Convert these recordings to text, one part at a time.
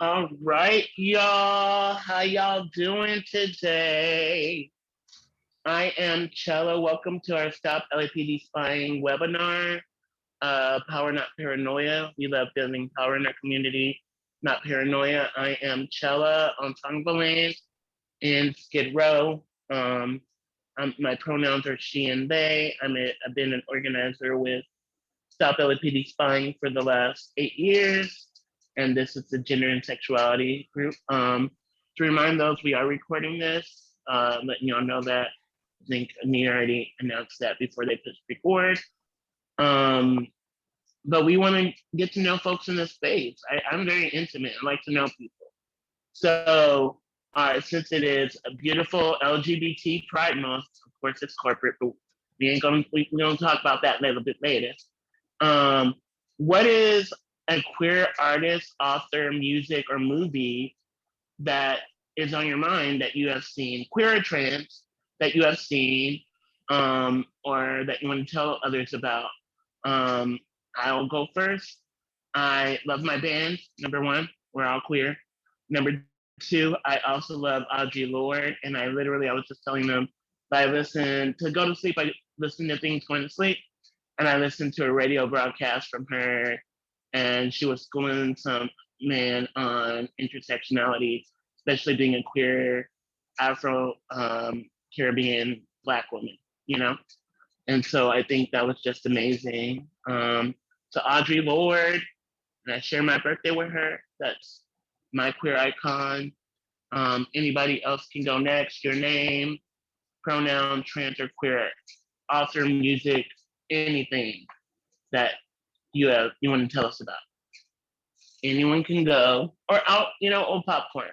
All right, y'all. How y'all doing today? I am Chella. Welcome to our Stop LAPD Spying webinar. Power, not paranoia. We love building power in our community, not paranoia. I am Chella on Tongva in Skid Row. My pronouns are she and they. I've been an organizer with Stop LAPD Spying for the last 8 years. And this is the gender and sexuality group. To remind those, we are recording this, letting y'all know that. I think Nghia already announced that before they push record. But we want to get to know folks in this space. I'm very intimate. I like to know people. So since it is a beautiful LGBT Pride Month, of course it's corporate, but we're gonna talk about that a little bit later. What is a queer artist, author, music, or movie that is on your mind that you have seen, queer or trans, that you have seen, or that you want to tell others about? I'll go first. I love my band, number one, we're all queer. Number two, I also love Audre Lorde, and I was just telling them, I listen to go to sleep, I listen to things going to sleep, and I listened to a radio broadcast from her, and she was schooling some man on intersectionality, especially being a queer Afro Caribbean Black woman, you know? And so I think that was just amazing. So Audre Lorde, and I share my birthday with her. That's my queer icon. Anybody else can go next. Your name, pronoun, trans or queer, author, music, anything that you want to tell us about. Anyone can go, or old popcorn.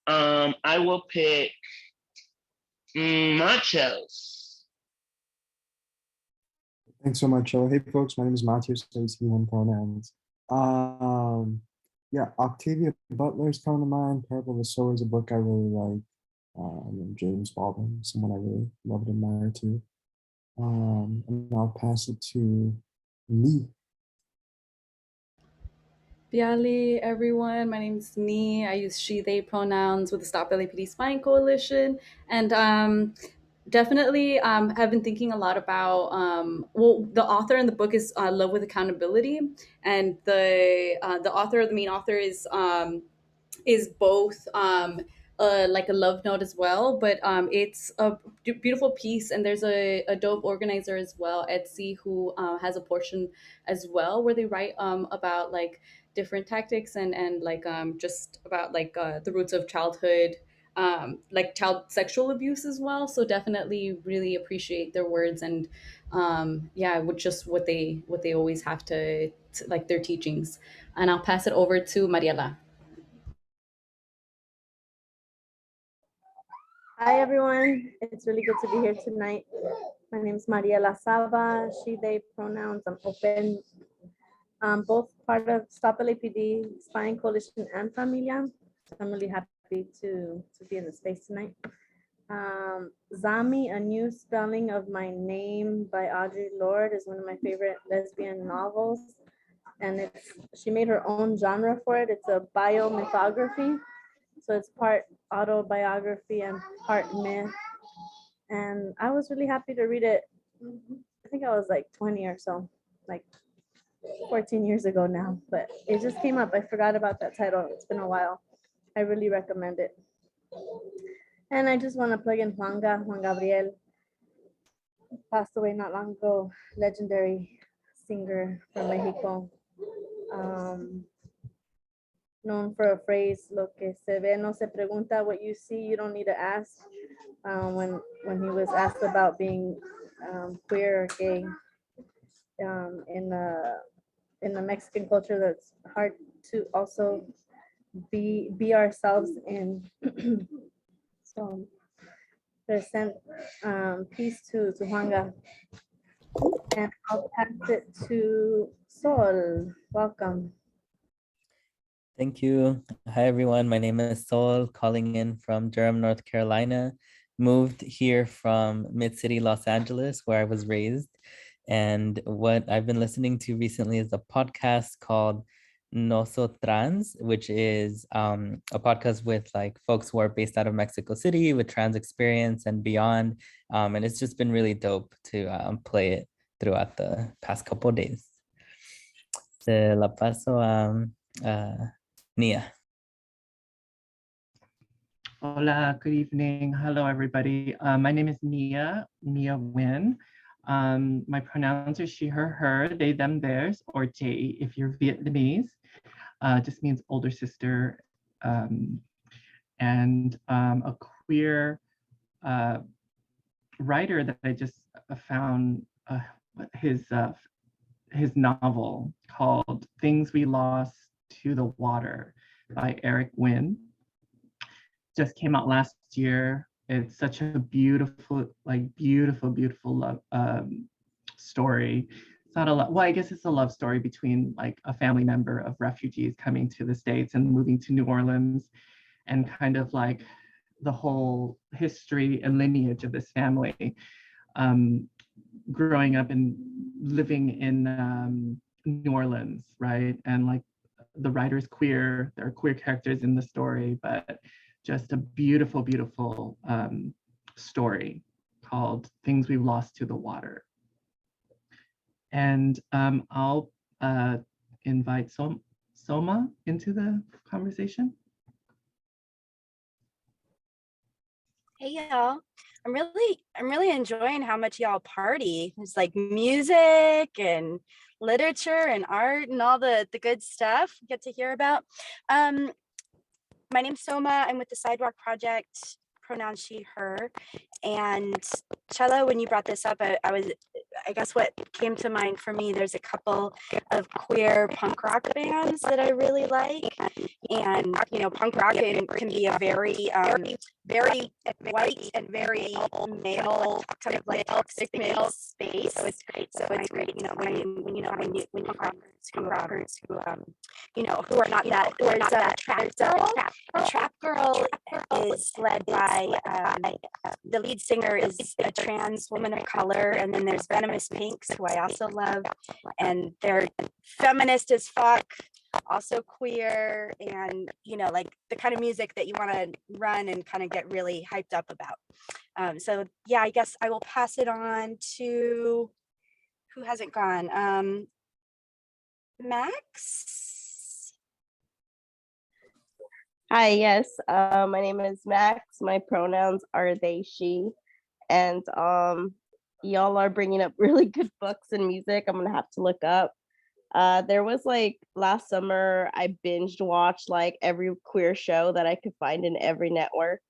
I will pick nachos. Thanks so much. Hey folks, my name is Matthew, so it's one pronouns. Yeah, Octavia Butler is coming to mind. Parable of the Sower is a book I really like. James Baldwin, someone I really love and admire too. And I'll pass it to Lee. Biali, everyone. My name is Nee. I use she, they pronouns with the Stop LAPD Spying Coalition. And definitely have been thinking a lot about, the author in the book is Love with Accountability. And the main author is both like a love note as well, but it's a beautiful piece, and there's a dope organizer as well, Etsy, who has a portion as well where they write about like different tactics and like just about like the roots of childhood, like child sexual abuse as well. So definitely really appreciate their words, and with just what they always have to like their teachings. And I'll pass it over to Mariela. Hi, everyone. It's really good to be here tonight. My name is Mariela Saba, she, they pronouns. I'm open. Both part of Stop LAPD, Spying Coalition, and Familia. So I'm really happy to be in the space tonight. Zami, A New Spelling of My Name by Audre Lorde is one of my favorite lesbian novels. And she made her own genre for it. It's a biomythography. So it's part autobiography and part myth. And I was really happy to read it. I think I was like 20 or so, like 14 years ago now, but it just came up. I forgot about that title. It's been a while. I really recommend it. And I just want to plug in Juan Gabriel. Passed away not long ago, legendary singer from Mexico. Known for a phrase, lo que se ve no se pregunta, what you see, you don't need to ask. When he was asked about being queer or gay in the Mexican culture, that's hard to also be ourselves in. So present peace to Juanga. And I'll pass it to Sol. Welcome. Thank you. Hi, everyone. My name is Sol, calling in from Durham, North Carolina. Moved here from Mid-City, Los Angeles, where I was raised. And what I've been listening to recently is a podcast called No So Trans, which is a podcast with like folks who are based out of Mexico City with trans experience and beyond. And it's just been really dope to play it throughout the past couple of days. Se la paso a Nghia. Hola, good evening. Hello, everybody. My name is Nghia Nguyen. My pronouns are she, her, they, them, theirs, or J if you're Vietnamese. Just means older sister. And a queer writer that I just found his novel called Things We Lost to the Water by Eric Nguyen. Just came out last year. It's such a beautiful, beautiful love story. It's not a love, well, I guess it's a love story between like a family member of refugees coming to the States and moving to New Orleans, and kind of like the whole history and lineage of this family. Growing up and living in New Orleans, right? And like the writer's queer, there are queer characters in the story, but just a beautiful, beautiful story called Things We've Lost to the Water. And I'll invite Soma into the conversation. Hey y'all, I'm really enjoying how much y'all party. There's like music and literature and art and all the good stuff we get to hear about. My name's Soma. I'm with the Sidewalk Project, pronouns she, her. And Chella, when you brought this up, I guess what came to mind for me, there's a couple of queer punk rock bands that I really like. And, you know, punk rock can be a very white and very male, kind of like toxic male space. So it's great, you know, when punk rockers who who are not that, there's a trap girl. The trap girl is led by the lead singer is a trans woman of color, and then there's Venomous Pinks, who I also love, and they're feminist as fuck, also queer, and you know, like the kind of music that you want to run and kind of get really hyped up about. So yeah, I guess I will pass it on to who hasn't gone. Max. Hi, yes. My name is Max. My pronouns are they, she, and y'all are bringing up really good books and music. I'm gonna have to look up. There was like last summer, I binged watched like every queer show that I could find in every network,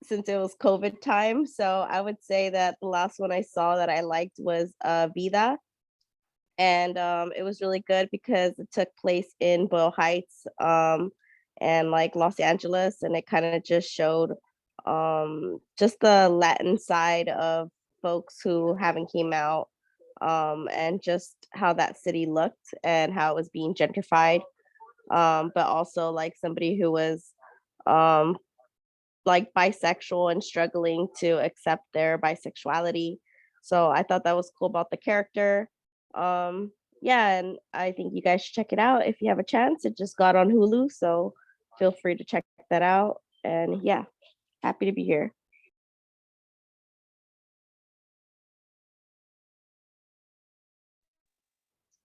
since it was COVID time. So I would say that the last one I saw that I liked was Vida. And it was really good because it took place in Boyle Heights and like Los Angeles, and it kind of just showed just the Latin side of folks who haven't came out, and just how that city looked and how it was being gentrified, but also like somebody who was like bisexual and struggling to accept their bisexuality. So I thought that was cool about the character. Yeah, and I think you guys should check it out if you have a chance. It just got on Hulu, so feel free to check that out. And yeah, happy to be here.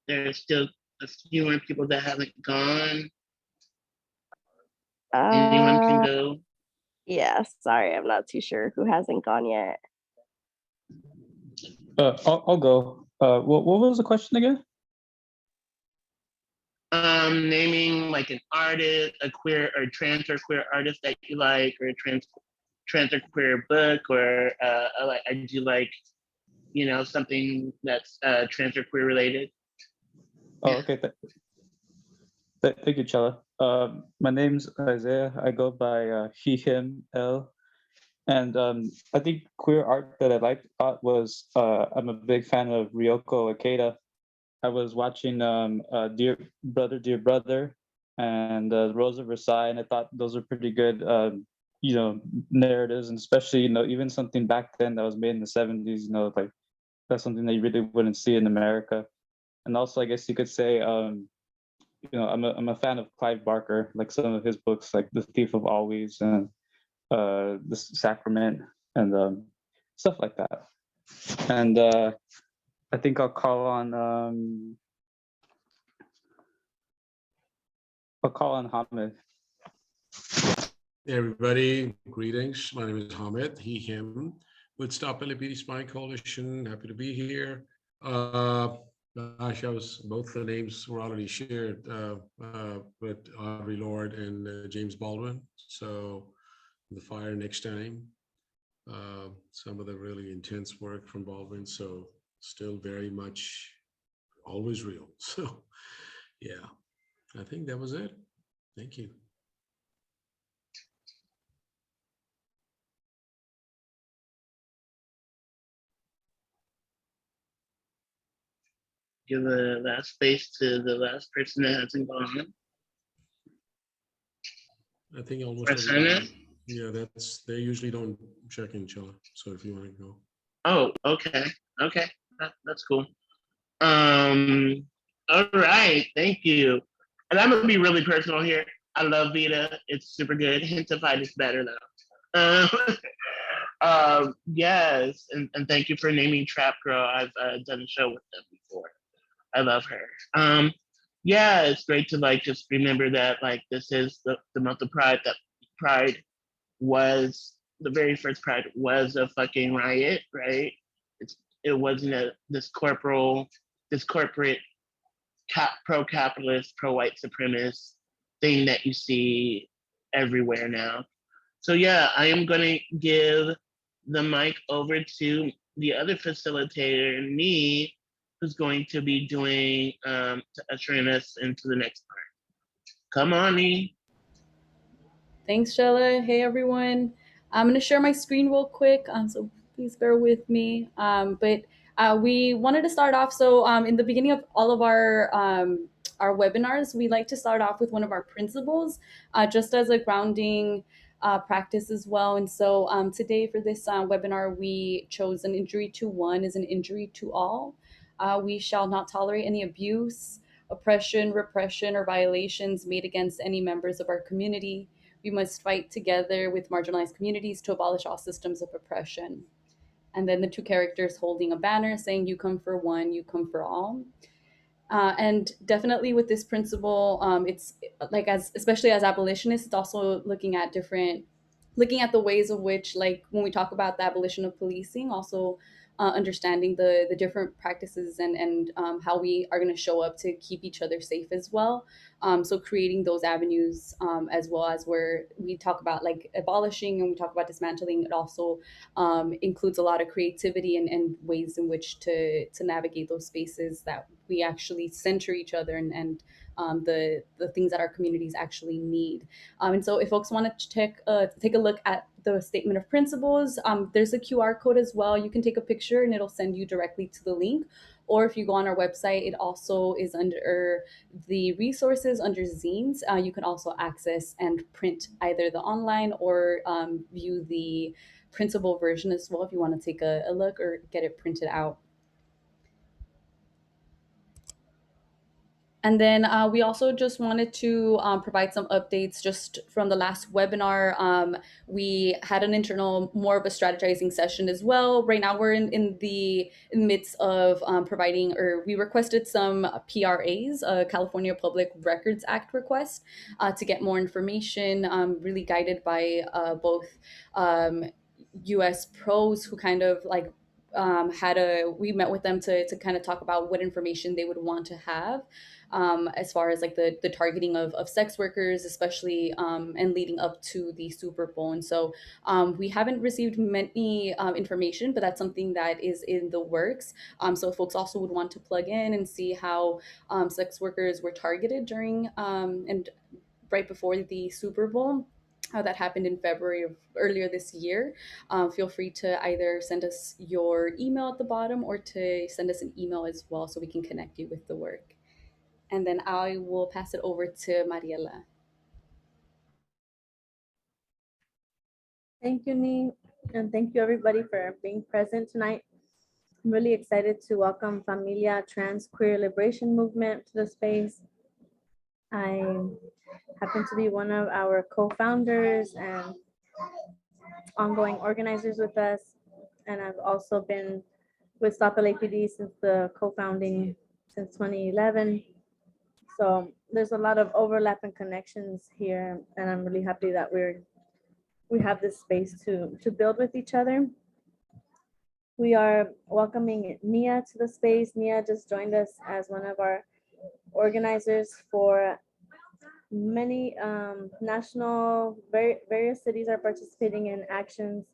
There's still a few more people that haven't gone. Anyone can go. Yeah, sorry, I'm not too sure who hasn't gone yet. I'll go. What was the question again? Naming like an artist, a queer or trans or queer artist that you like, or a trans or queer book, or I do like, you know, something that's trans or queer related. Oh, okay. Thank you, Chella. My name's Isaiah. I go by he, him, L. And I think queer art that I liked was I'm a big fan of Ryoko Ikeda. I was watching Dear Brother and Rose of Versailles, and I thought those were pretty good, you know, narratives, and especially, you know, even something back then that was made in the 70s, you know, like that's something that you really wouldn't see in America. And also, I guess you could say I'm a fan of Clive Barker, like some of his books, like The Thief of Always and The Sacrament and stuff like that. And I think I'll call on Hamid. Hey everybody, greetings. My name is Hamid, he, him, with Stop LAPD Spy Coalition. Happy to be here. Gosh, both the names were already shared with Audre Lorde and James Baldwin. So the fire next time. Some of the really intense work from Baldwin. So still very much always real. So yeah, I think that was it. Thank you. Give the last space to the last person that hasn't gone. I think almost President? everybody. Yeah, they usually don't check in, Chilla. So if you want to go. Oh, okay. Okay. That's cool. All right, thank you. And I'm gonna be really personal here. I love Vita. It's super good. Hintified is better though. Yes, and thank you for naming Trap Girl. I've done a show with them before. I love her. Yeah, it's great to like just remember that like this is the month of Pride. That Pride was the very first Pride was a fucking riot, right? It wasn't this corporate pro-capitalist, pro-white supremacist thing that you see everywhere now. So yeah, I am gonna give the mic over to the other facilitator, Nghia, who's going to be doing ushering us into the next part. Come on, Nghia. Thanks, Shella. Hey, everyone. I'm going to share my screen real quick, so please bear with me. But we wanted to start off. So in the beginning of all of our webinars, we like to start off with one of our principles, just as a grounding practice as well. And so today for this webinar, we chose an injury to one is an injury to all. We shall not tolerate any abuse, oppression, repression, or violations made against any members of our community. We must fight together with marginalized communities to abolish all systems of oppression. And then the two characters holding a banner saying, "You come for one, you come for all." And definitely with this principle, it's like especially as abolitionists, it's also looking at the ways of which, like when we talk about the abolition of policing, also understanding the different practices and how we are going to show up to keep each other safe as well. So creating those avenues, as well as where we talk about like abolishing and we talk about dismantling, it also includes a lot of creativity and ways in which to navigate those spaces that we actually center each other and the things that our communities actually need. And so if folks want to take a look at the statement of principles, there's a QR code as well. You can take a picture and it'll send you directly to the link. Or if you go on our website, it also is under the resources under zines. You can also access and print either the online or view the printable version as well if you want to take a look or get it printed out. And then we also just wanted to provide some updates just from the last webinar. We had an internal, more of a strategizing session as well. Right now we're in the midst of providing, or we requested some PRAs, California Public Records Act request, to get more information, really guided by both US pros who kind of like we met with them to kind of talk about what information they would want to have. As far as like the targeting of sex workers, especially and leading up to the Super Bowl. And so we haven't received many information, but that's something that is in the works. So folks also would want to plug in and see how sex workers were targeted during and right before the Super Bowl. That happened in February of earlier this year. Feel free to either send us your email at the bottom or to send us an email as well so we can connect you with the work. And then I will pass it over to Mariela. Thank you, Nghia, and thank you everybody for being present tonight. I'm really excited to welcome Familia Trans Queer Liberation Movement to the space. I happen to be one of our co-founders and ongoing organizers with us. And I've also been with Stop LAPD since the co-founding since 2011. So there's a lot of overlap and connections here, and I'm really happy that we have this space to build with each other. We are welcoming Nghia to the space. Nghia just joined us as one of our organizers for many national, various cities are participating in actions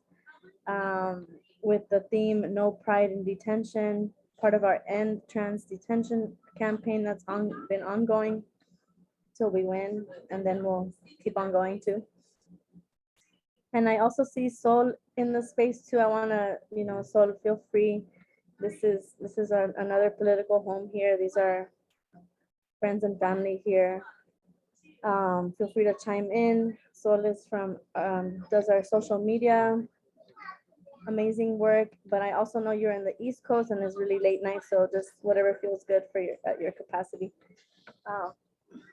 with the theme No Pride in Detention, part of our End Trans Detention campaign that's been ongoing till we win, and then we'll keep on going too. And I also see Sol in the space too. I want to, Sol, feel free. This is another political home here. These are friends and family here. Feel free to chime in. Sol is from, does our social media, amazing work, but I also know you're in the East Coast and it's really late night, so just whatever feels good for at your capacity.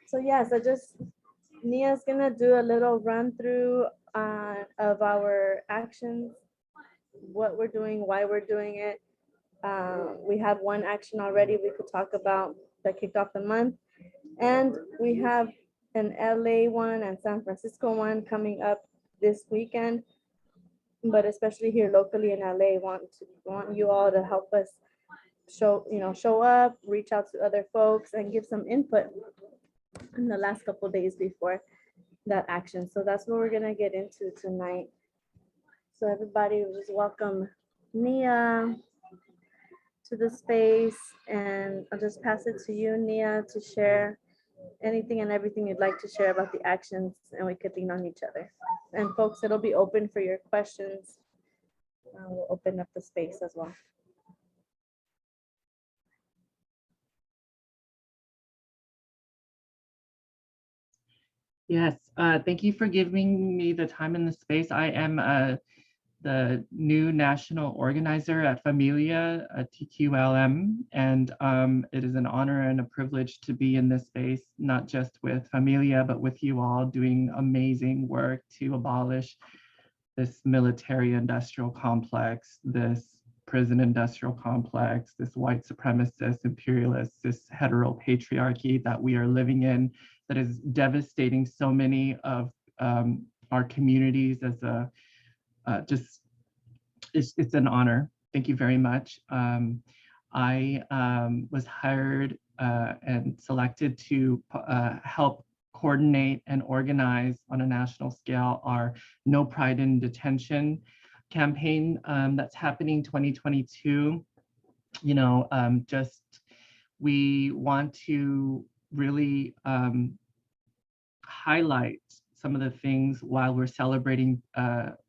So yes, Nghia is gonna do a little run through of our actions, what we're doing, why we're doing it. We have one action already we could talk about that kicked off the month, and we have an LA one and San Francisco one coming up this weekend. But especially here locally in LA, want you all to help us show up, reach out to other folks, and give some input in the last couple days before that action. So that's what we're gonna get into tonight. So everybody, just welcome Nghia to the space, and I'll just pass it to you, Nghia, to share anything and everything you'd like to share about the actions, and we could lean on each other. And folks, it'll be open for your questions. We'll open up the space as well. Yes, thank you for giving me the time and the space. I am the new national organizer at Familia, TQLM, and it is an honor and a privilege to be in this space, not just with Familia, but with you all doing amazing work to abolish this military industrial complex, this prison industrial complex, this white supremacist, imperialist, this heteropatriarchy that we are living in, that is devastating so many of our communities. As a it's an honor. Thank you very much. I was hired and selected to help coordinate and organize on a national scale our No Pride in Detention campaign that's happening 2022. We want to really highlight some of the things while we're celebrating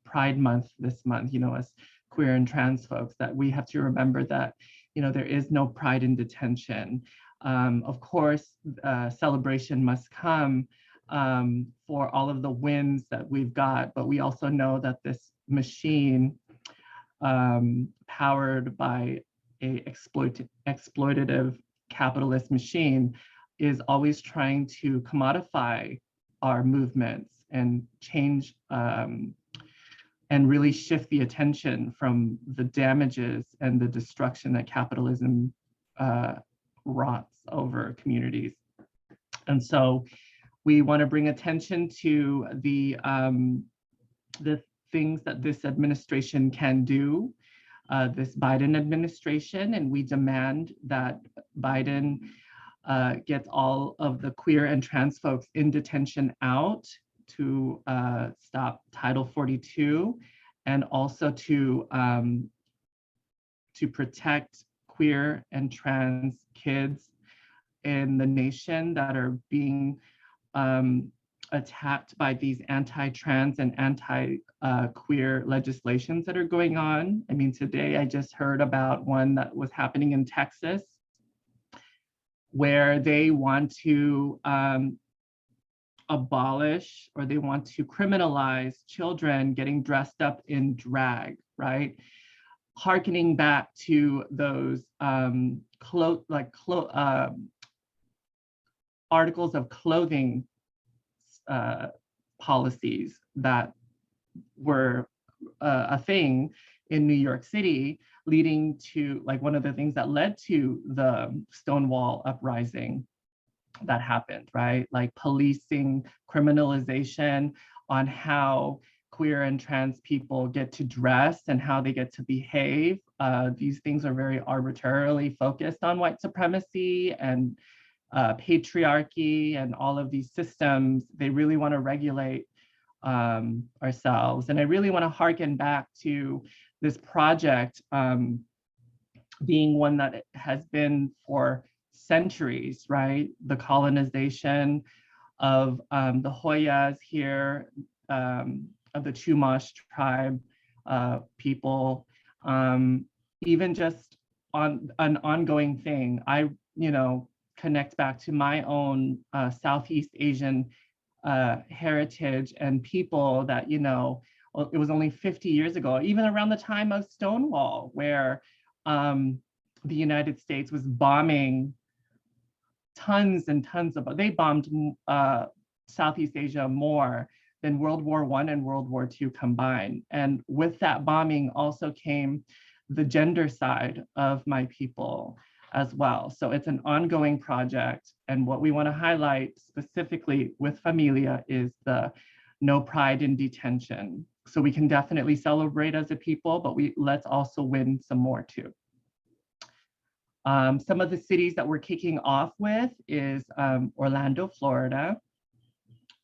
Pride Month this month, as queer and trans folks, that we have to remember that, there is no pride in detention. Of course, celebration must come for all of the wins that we've got, but we also know that this machine powered by a exploitative capitalist machine is always trying to commodify our movements and change and really shift the attention from the damages and the destruction that capitalism rots over communities. And so we want to bring attention to the things that this administration can do, this Biden administration, and we demand that Biden gets all of the queer and trans folks in detention out, to stop Title 42, and also to protect queer and trans kids in the nation that are being attacked by these anti-trans and anti-queer legislations that are going on. I mean, today I just heard about one that was happening in Texas, where they want to abolish, or they want to criminalize children getting dressed up in drag, right? Harkening back to those articles of clothing policies that were a thing in New York City, leading to like one of the things that led to the Stonewall uprising that happened, right? Like policing, criminalization on how queer and trans people get to dress and how they get to behave. These things are very arbitrarily focused on white supremacy and patriarchy and all of these systems. They really want to regulate ourselves. And I really want to harken back to this project being one that has been for centuries, right? The colonization of the Hoyas here, of the Chumash tribe people, even just on an ongoing thing. I, connect back to my own Southeast Asian heritage and people that, it was only 50 years ago, even around the time of Stonewall, where the United States was bombing tons and tons of, they bombed Southeast Asia more than World War I and World War II combined. And with that bombing also came the gender side of my people as well. So it's an ongoing project. And what we want to highlight specifically with Familia is the no pride in detention. So we can definitely celebrate as a people, but let's also win some more too. Some of the cities that we're kicking off with is Orlando, Florida.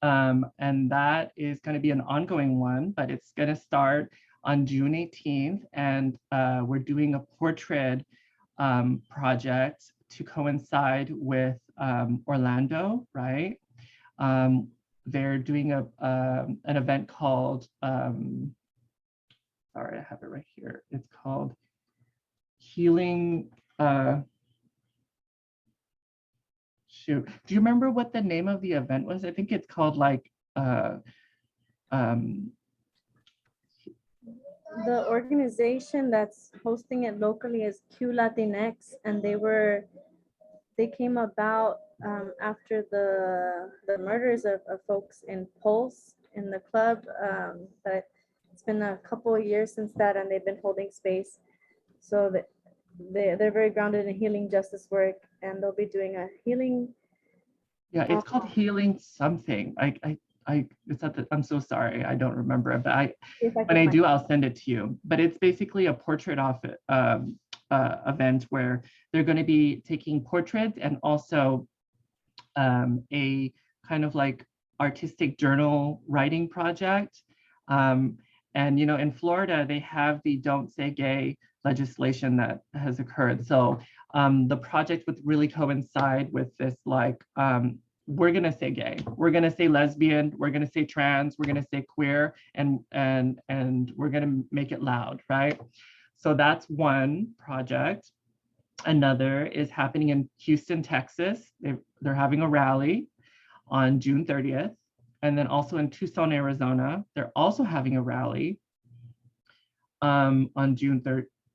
And that is going to be an ongoing one, but it's going to start on June 18th. And we're doing a portrait project to coincide with Orlando, right? They're doing an event called, sorry, I have it right here. It's called Healing. Shoot, do you remember what the name of the event was? I think it's called like, the organization that's hosting it locally is Q Latinx, and they came about after the murders of folks in Pulse in the club. But it's been a couple of years since that, and they've been holding space. So that they're very grounded in healing justice work, and they'll be doing a healing. Yeah, it's called Healing something. It's at the, I'm so sorry, I don't remember it, but when I do, I'll send it to you. But it's basically a portrait event where they're going to be taking portraits and also a kind of like artistic journal writing project. And in Florida, they have the Don't Say Gay legislation that has occurred. So the project would really coincide with this, like, we're gonna say gay, we're gonna say lesbian, we're gonna say trans, we're gonna say queer, and we're gonna make it loud, right? So that's one project. Another is happening in Houston, Texas. They're having a rally on June 30th. And then also in Tucson, Arizona, they're also having a rally on June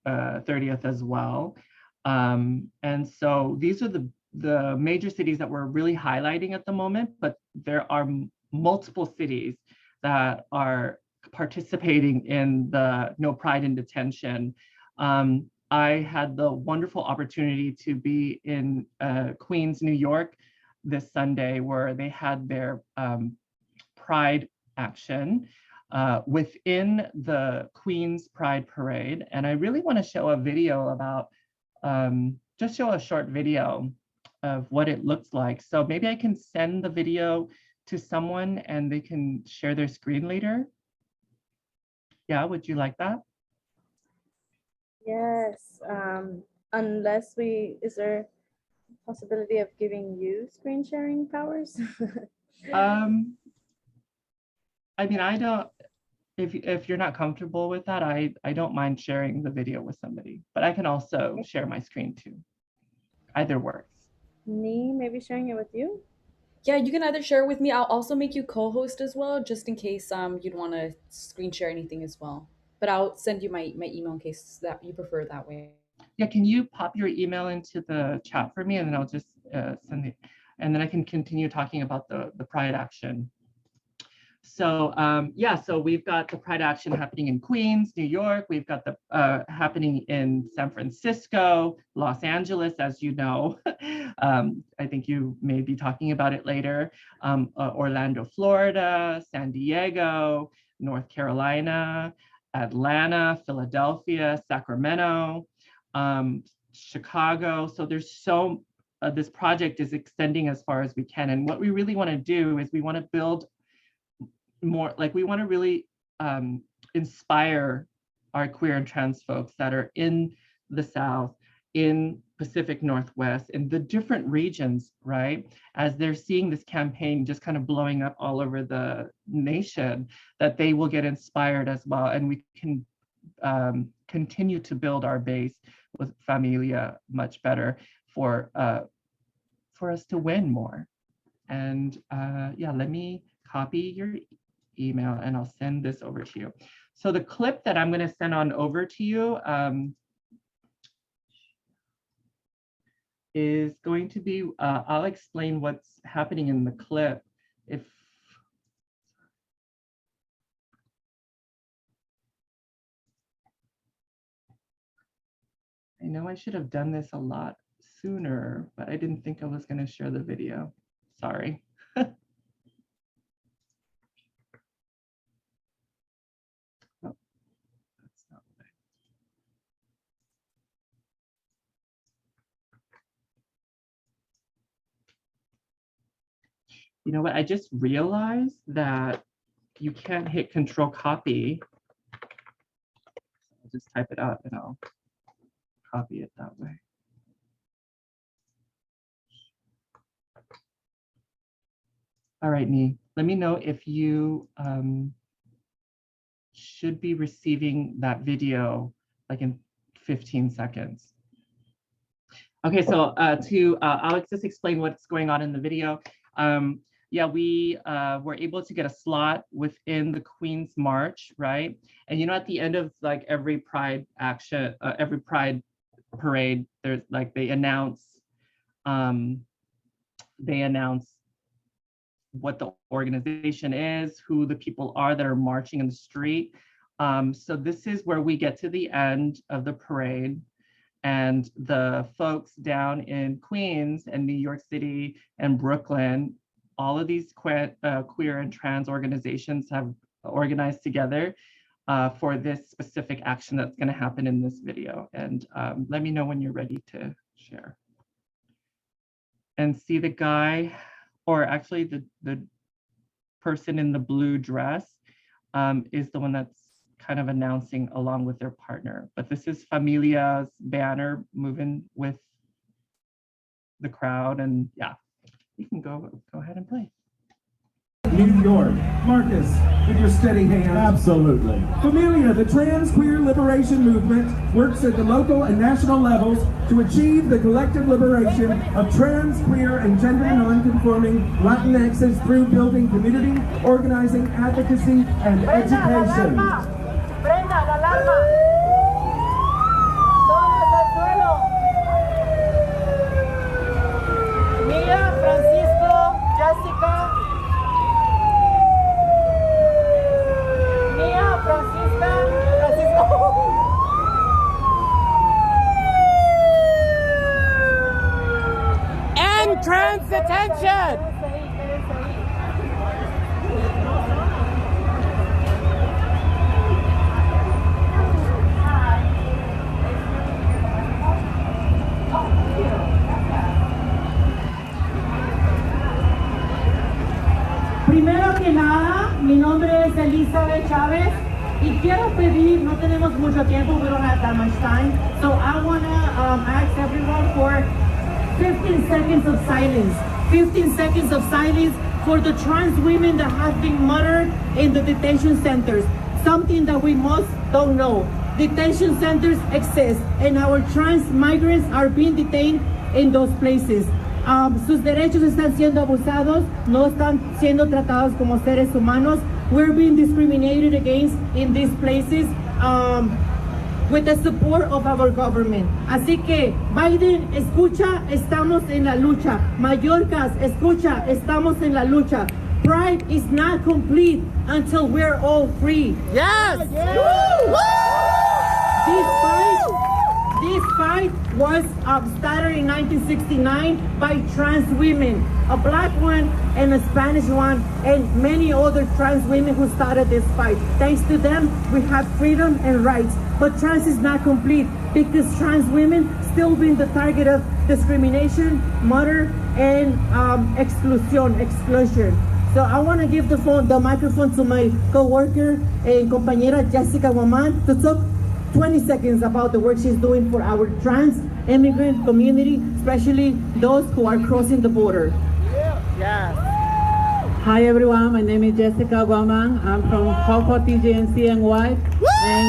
30th as well. And so these are the major cities that we're really highlighting at the moment, but there are multiple cities that are participating in the No Pride in Detention. I had the wonderful opportunity to be in Queens, New York this Sunday, where they had their Pride action within the Queens Pride Parade. And I really want to show a video about, just show a short video of what it looks like. So maybe I can send the video to someone and they can share their screen later. Yeah, would you like that? Yes, unless is there a possibility of giving you screen sharing powers? I mean, I don't, if you're not comfortable with that, I don't mind sharing the video with somebody, but I can also share my screen too. Either works. Me, maybe sharing it with you? Yeah, you can either share it with me. I'll also make you co-host as well, just in case you'd want to screen share anything as well. But I'll send you my email in case that you prefer that way. Yeah, can you pop your email into the chat for me, and then I'll just send it. and then I can continue talking about the Pride Action. So yeah, so we've got the Pride Action happening in Queens, New York. We've got the happening in San Francisco, Los Angeles, as you know. I think you may be talking about it later. Orlando, Florida, San Diego, North Carolina, Atlanta, Philadelphia, Sacramento, Chicago. So there's so, this project is extending as far as we can. And what we really want to do is we want to build more, like we want to really inspire our queer and trans folks that are in the South, in Pacific Northwest, in the different regions, right? As they're seeing this campaign just kind of blowing up all over the nation, that they will get inspired as well. And we can continue to build our base with Familia much better for us to win more. And yeah, let me copy your email and I'll send this over to you. So the clip that I'm going to send on over to you is going to be, I'll explain what's happening in the clip. If I know I should have done this a lot sooner, but I didn't think I was going to share the video. Sorry. You know what, I just realized that you can't hit Control Copy. I'll just type it out and I'll copy it that way. All right, Nee, let me know if you should be receiving that video like in 15 seconds. Okay, so I'll just explain what's going on in the video. Yeah, we were able to get a slot within the Queen's March, right? And you know, at the end of like every Pride action, every Pride parade, there's like they announce what the organization is, who the people are that are marching in the street. So this is where we get to the end of the parade, and the folks down in Queens and New York City and Brooklyn, all of these queer and trans organizations have organized together for this specific action that's going to happen in this video. And let me know when you're ready to share. And see the guy, or actually the person in the blue dress is the one that's kind of announcing along with their partner. But this is Familia's banner moving with the crowd, and yeah. You can go ahead and play. New York. Marcus, with your steady hand. Absolutely. Familia, the trans queer liberation movement, works at the local and national levels to achieve the collective liberation of trans, queer, and gender non-conforming Latinxes through building community, organizing, advocacy, and education. And trans attention! Primero que nada, mi nombre es Elizabeth Chávez y quiero pedir, no tenemos mucho tiempo, we don't have that much time, so I want to ask everyone for 15 seconds of silence. 15 seconds of silence for the trans women that have been murdered in the detention centers. Something that we most don't know. Detention centers exist and our trans migrants are being detained in those places. Sus derechos están siendo abusados, no están siendo tratados como seres humanos. We're being discriminated against in these places. with the support of our government. Así que, Biden, escucha, estamos en la lucha. Mallorcas, escucha, estamos en la lucha. Pride is not complete until we're all free. Yes! This fight was started in 1969 by trans women, a black one and a Spanish one, and many other trans women who started this fight. Thanks to them, we have freedom and rights. But trans is not complete because trans women still being the target of discrimination, murder, and exclusion. So I want to give the microphone to my co-worker and compañera Jessica Guaman to talk 20 seconds about the work she's doing for our trans immigrant community, especially those who are crossing the border. Yes. Hi everyone, my name is Jessica Guaman. I'm from Hopeful TGNC and White, and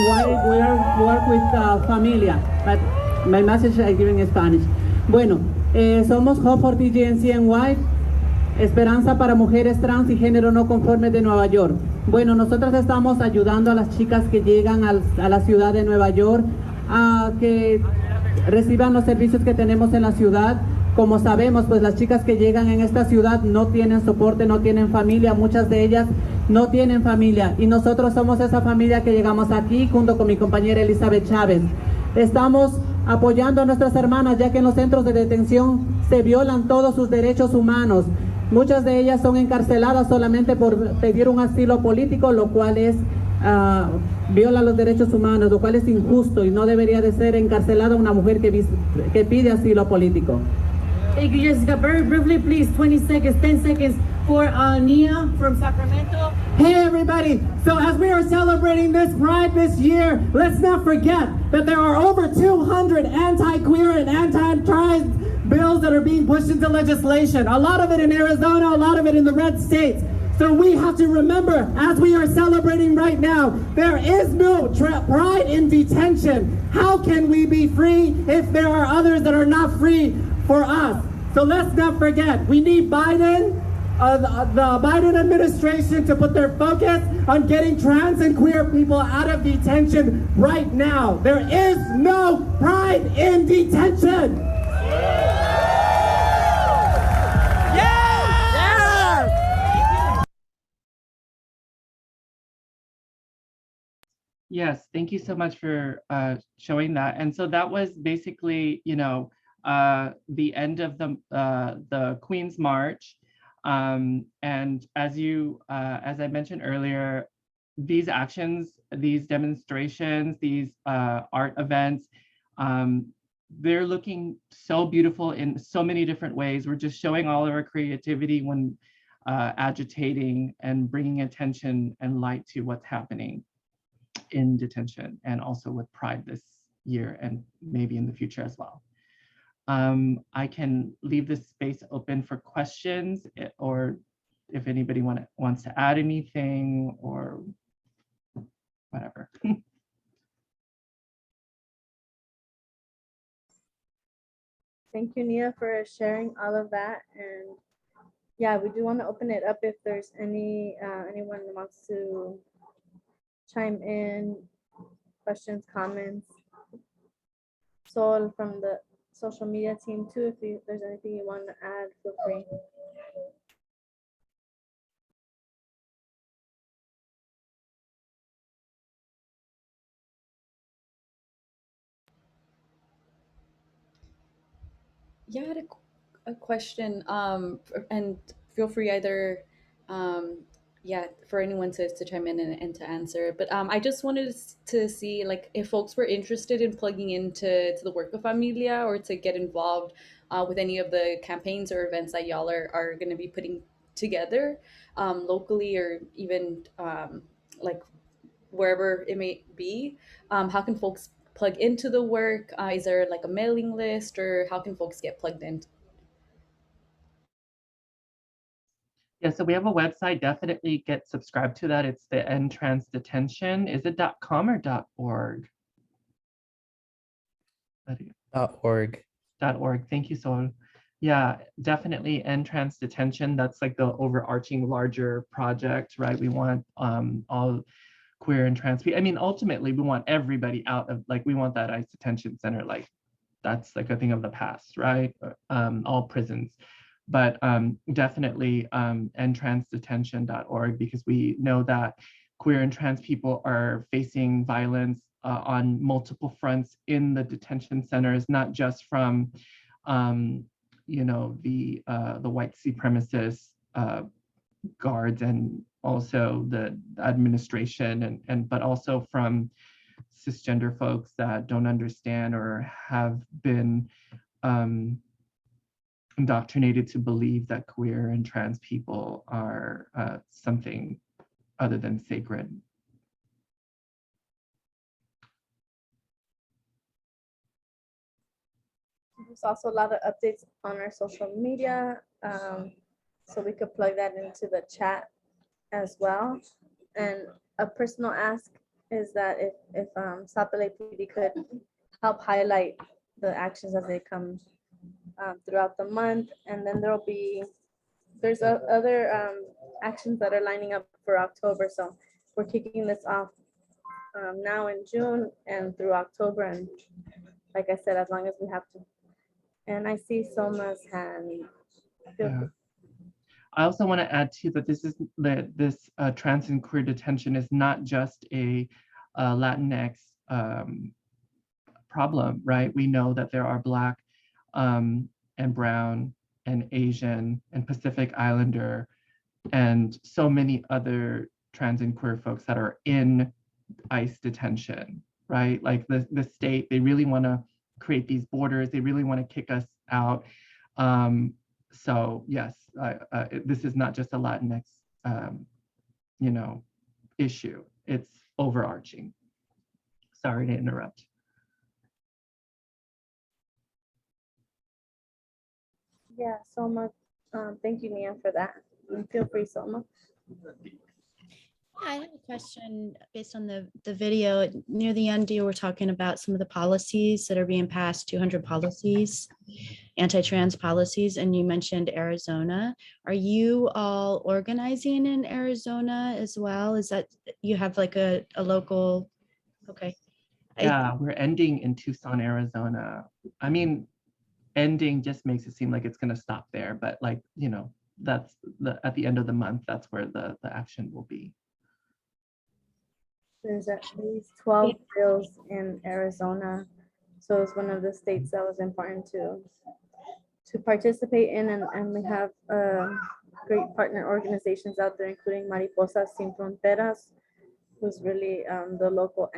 we work with Familia, but my message I give in Spanish. Bueno, somos Hopeful TGNC and White, Esperanza para Mujeres Trans y Género No Conformes de Nueva York. Bueno, nosotros estamos ayudando a las chicas que llegan a la ciudad de Nueva York a que reciban los servicios que tenemos en la ciudad. Como sabemos, pues las chicas que llegan en esta ciudad no tienen soporte, no tienen familia, muchas de ellas no tienen familia. Y nosotros somos esa familia que llegamos aquí junto con mi compañera Elizabeth Chávez. Estamos apoyando a nuestras hermanas ya que en los centros de detención se violan todos sus derechos humanos. Muchas de ellas son encarceladas solamente por pedir un asilo político, lo cual es viola los derechos humanos, lo cual es injusto y no debería de ser encarcelada una mujer que pide asilo político. Thank you, Jessica. Very briefly, please, 20 seconds, 10 seconds for Nghia from Sacramento. Hey everybody, so as we are celebrating this Pride this year, let's not forget that there are over 200 anti-queer and anti-trans bills that are being pushed into legislation. A lot of it in Arizona, a lot of it in the red states. So we have to remember, as we are celebrating right now, there is no pride in detention. How can we be free if there are others that are not free for us? So let's not forget, we need Biden, the Biden administration to put their focus on getting trans and queer people out of detention right now. There is no pride in detention. Yes, thank you so much for showing that. And so that was basically, you know, the end of the Queen's March. And as I mentioned earlier, these actions, these demonstrations, these art events, they're looking so beautiful in so many different ways. We're just showing all of our creativity when agitating and bringing attention and light to what's happening in detention, and also with Pride this year and maybe in the future as well. I can leave this space open for questions, or if anybody wants to add anything or whatever. Thank you, Nghia, for sharing all of that. And yeah, we do want to open it up if there's anyone who wants to chime in, questions, comments. Sol from the social media team too, if there's anything you want to add, feel free. Yeah, I had a question, and feel free either, for anyone to chime in and to answer. But I just wanted to see, like, if folks were interested in plugging into the work of Familia, or to get involved with any of the campaigns or events that y'all are going to be putting together locally, or even like wherever it may be. How can folks plug into the work? Is there like a mailing list, or how can folks get plugged in? Yeah, so we have a website, definitely get subscribed to that. It's the End Trans Detention. Is it .com or .org? .org. .org, thank you, Sol. Yeah, definitely End Trans Detention. That's like the overarching larger project, right? We want all queer and trans people. I mean, ultimately, we want everybody out of, like, we want that ICE detention center, like, that's like a thing of the past, right? All prisons. But definitely endtransdetention.org, because we know that queer and trans people are facing violence on multiple fronts in the detention centers, not just from, you know, the white supremacist guards, and also the administration, but also from cisgender folks that don't understand or have been indoctrinated to believe that queer and trans people are something other than sacred. There's also a lot of updates on our social media, so we could plug that into the chat as well. And a personal ask is that if South LA PD could help highlight the actions as they come throughout the month, and then there's other actions that are lining up for October. So we're kicking this off now in June and through October, and like I said, as long as we have to. And I see Soma's hand. Yeah. I also want to add too that this trans and queer detention is not just a Latinx problem, right? We know that there are Black and Brown and Asian and Pacific Islander and so many other trans and queer folks that are in ICE detention, right? Like the state, they really want to create these borders. They really want to kick us out. So yes, this is not just a Latinx, you know, issue. It's overarching. Sorry to interrupt. Yeah, Soma, thank you, Nia, for that. And feel free, Soma. I have a question based on the video. Near the end, you were talking about some of the policies that are being passed, 200 policies, anti-trans policies, and you mentioned Arizona. Are you all organizing in Arizona as well? Is that, you have like a local, okay. Yeah, we're ending in Tucson, Arizona. I mean, ending just makes it seem like it's going to stop there, but like, you know, that's at the end of the month, that's where the action will be. There's at least 12 bills in Arizona. So it's one of the states that was important to participate in. And we have great partner organizations out there, including Mariposas Sin Fronteras, who's really the local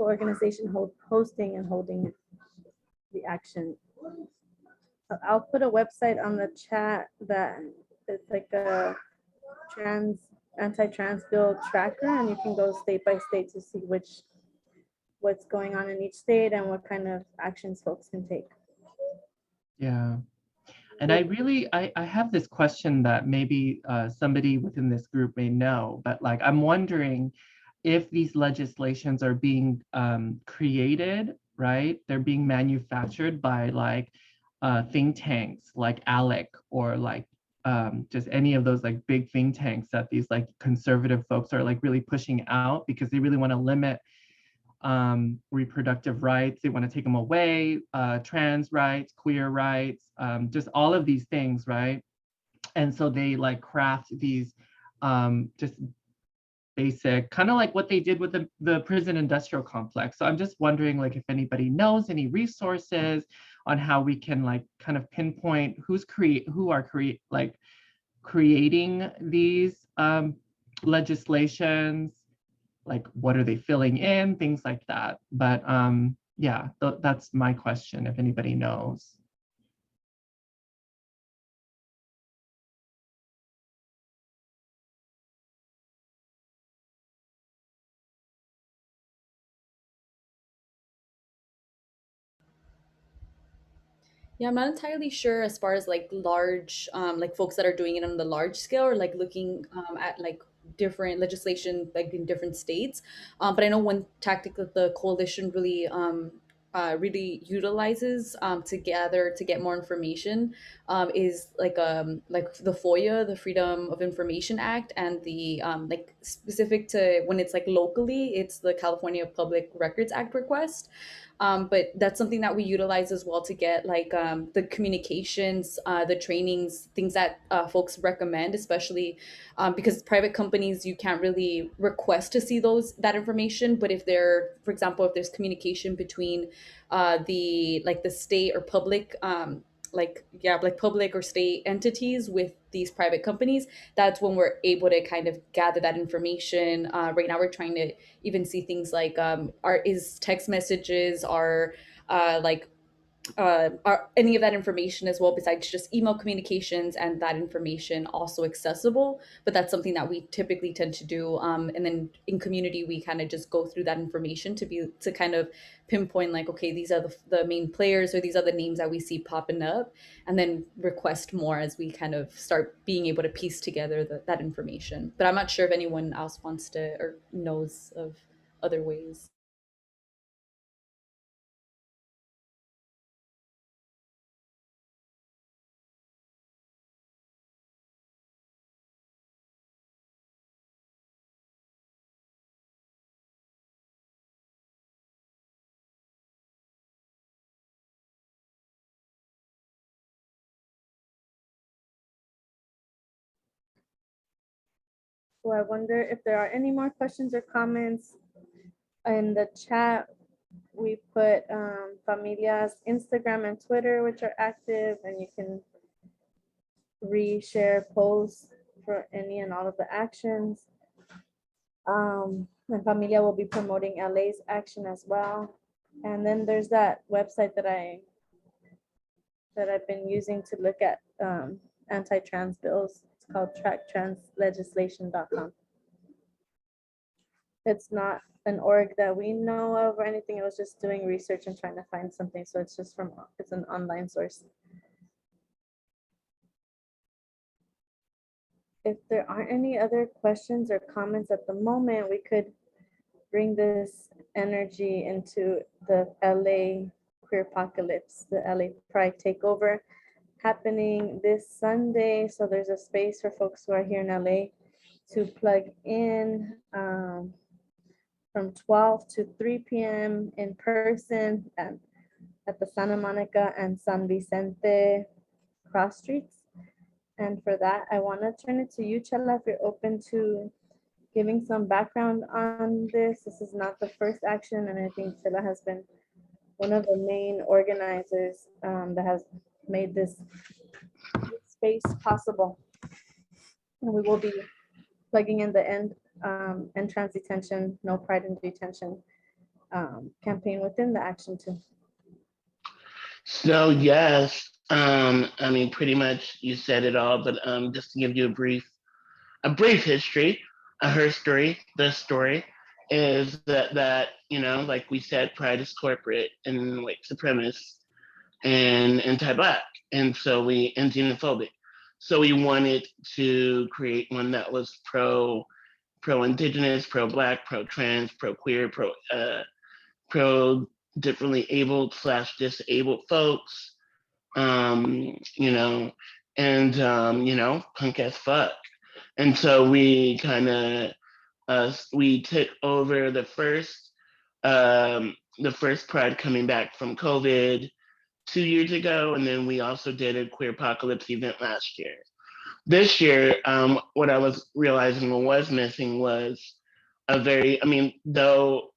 organization hosting and holding the action. I'll put a website on the chat that it's like a anti-trans bill tracker, and you can go state by state to see what's going on in each state and what kind of actions folks can take. Yeah. And I have this question that maybe somebody within this group may know, but like, I'm wondering if these legislations are being created, right? They're being manufactured by like think tanks like ALEC or like just any of those like big think tanks that these like conservative folks are like really pushing out because they really want to limit reproductive rights. They want to take them away, trans rights, queer rights, just all of these things, right? And so they like craft these just basic, kind of like what they did with the prison industrial complex. So I'm just wondering like if anybody knows any resources on how we can like kind of pinpoint who are creating these legislations, like what are they filling in, things like that. But yeah, that's my question, if anybody knows. Yeah, I'm not entirely sure as far as like large, like folks that are doing it on the large scale or like looking at like different legislation like in different states. But I know one tactic that the coalition really really utilizes to get more information is like the FOIA, the Freedom of Information Act, and the like specific to when it's like locally, it's the California Public Records Act request. But that's something that we utilize as well to get like the communications, the trainings, things that folks recommend, especially because private companies, you can't really request to see that information. But if for example, if there's communication between the state or public like public or state entities with these private companies, that's when we're able to kind of gather that information. Right now we're trying to even see things like is text messages are any of that information as well, besides just email communications, and that information also accessible. But that's something that we typically tend to do, and then in community we kind of just go through that information to kind of pinpoint like, okay, these are the main players, or these are the names that we see popping up, and then request more as we kind of start being able to piece together that information. But I'm not sure if anyone else wants to or knows of other ways. So I wonder if there are any more questions or comments in the chat. We put Familia's Instagram and Twitter, which are active, and you can reshare posts for any and all of the actions. And Familia will be promoting LA's action as well. And then there's that website that I've been using to look at anti-trans bills. It's called tracktranslegislation.com. It's not an org that we know of or anything. It was just doing research and trying to find something. So it's just it's an online source. If there aren't any other questions or comments at the moment, we could bring this energy into the LA Queer Apocalypse, the LA Pride Takeover, happening this Sunday. So there's a space for folks who are here in LA to plug in from 12 to 3 p.m. in person at the Santa Monica and San Vicente cross streets. And for that, I want to turn it to you, Chela, if you're open to giving some background on this. This is not the first action, and I think Chela has been one of the main organizers that has made this space possible. And we will be plugging in the end trans detention, no pride in detention campaign within the action too. So yes, I mean, pretty much you said it all, but just to give you a brief history, her story, the story is that you know, like we said, pride is corporate and white supremacist and anti-black, and xenophobic. So we wanted to create one that was pro-indigenous, pro-black, pro-trans, pro-queer, pro differently abled / disabled folks, you know, and you know, punk as fuck. And so we kind of we took over the first Pride coming back from COVID 2 years ago, and then we also did a Queer Apocalypse event last year. This year, what I was realizing was missing was though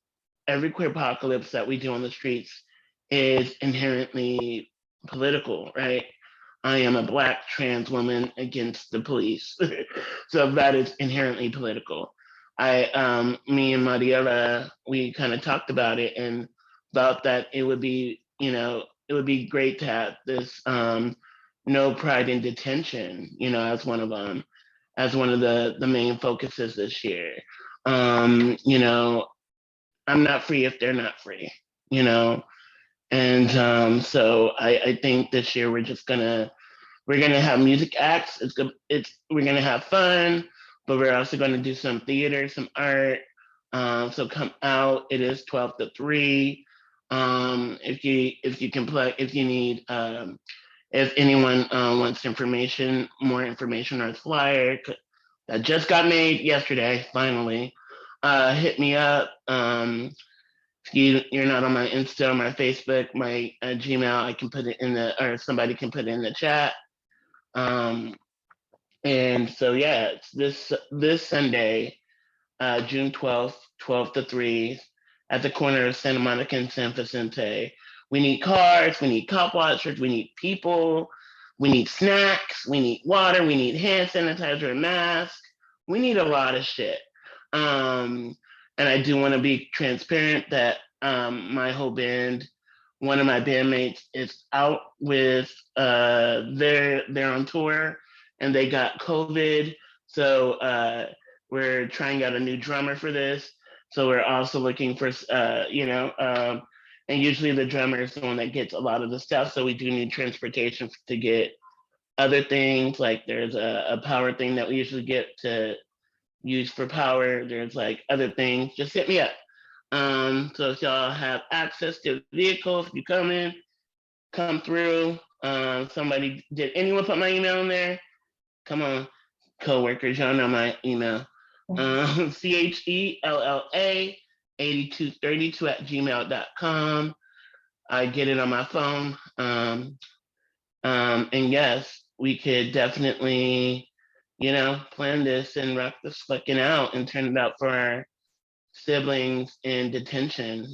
every Queer Apocalypse that we do on the streets is inherently political, right? I am a Black trans woman against the police. So that is inherently political. Me and Mariela, we kind of talked about it and thought that it would be, you know, it would be great to have this no pride in detention, you know, as one of the main focuses this year. You know, I'm not free if they're not free, you know? And so I think this year we're gonna have music acts. We're gonna have fun, but we're also gonna do some theater, some art. So come out. It is 12 to 3. If you can play, if you need, if anyone wants information, more information or a flyer that just got made yesterday, finally, hit me up. If you're not on my Insta or my Facebook, my Gmail, I can put it in the, or somebody can put it in the chat. And so yeah, it's this Sunday, June 12th, 12 to 3, at the corner of Santa Monica and San Vicente. We need cars, we need cop watchers, we need people, we need snacks, we need water, we need hand sanitizer and masks. We need a lot of shit. And I do want to be transparent that my whole band, one of my bandmates is out with, they're on tour and they got COVID. So we're trying out a new drummer for this. So we're also looking for, and usually the drummer is the one that gets a lot of the stuff. So we do need transportation to get other things. Like there's a power thing that we usually get to use for power. There's like other things. Just hit me up. So if y'all have access to vehicles, if you come through. Did anyone put my email in there? Come on, coworkers, y'all know my email. CHELLA8232@gmail.com. I get it on my phone. And yes, we could definitely, plan this and rock this fucking out and turn it out for our siblings in detention,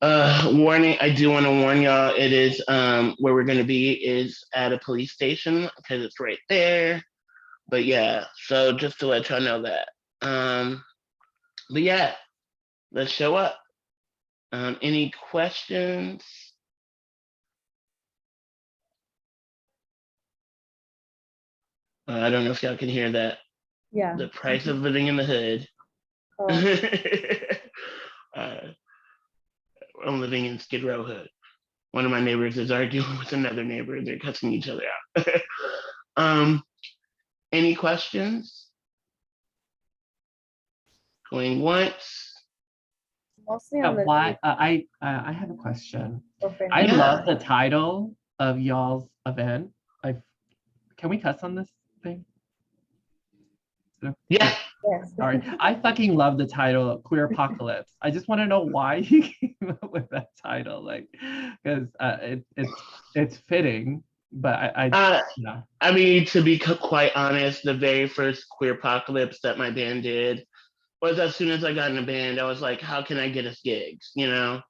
warning, I do want to warn y'all, it is where we're going to be is at a police station because it's right there. But yeah, so just to let y'all know that. But yeah, let's show up. Any questions? I don't know if y'all can hear that. Yeah. The price of living in the hood. Oh. I'm living in Skid Row hood. One of my neighbors is arguing with another neighbor. They're cussing each other out. Any questions? Going once. Mostly on the I have a question. Okay. I love the title of y'all's event. Can we cuss on this thing? Yeah. Yes. Sorry. I fucking love the title Queer Apocalypse. I just want to know why you came up with that title, because it's fitting. But yeah. I mean, to be quite honest, the very first Queer Apocalypse that my band did was as soon as I got in a band, I was like, how can I get us gigs, And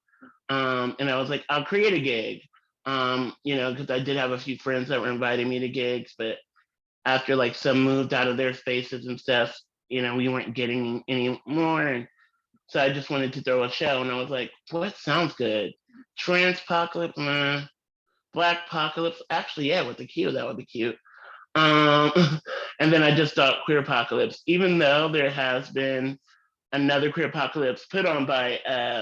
I was like, I'll create a gig, because I did have a few friends that were inviting me to gigs, but after like some moved out of their spaces and stuff, we weren't getting any more. And so I just wanted to throw a show, and I was like, what sounds good? Transpocalypse, Black Apocalypse. Actually, yeah, with the Q, that would be cute. And then I just thought Queer Apocalypse, even though there has been another Queer Apocalypse put on by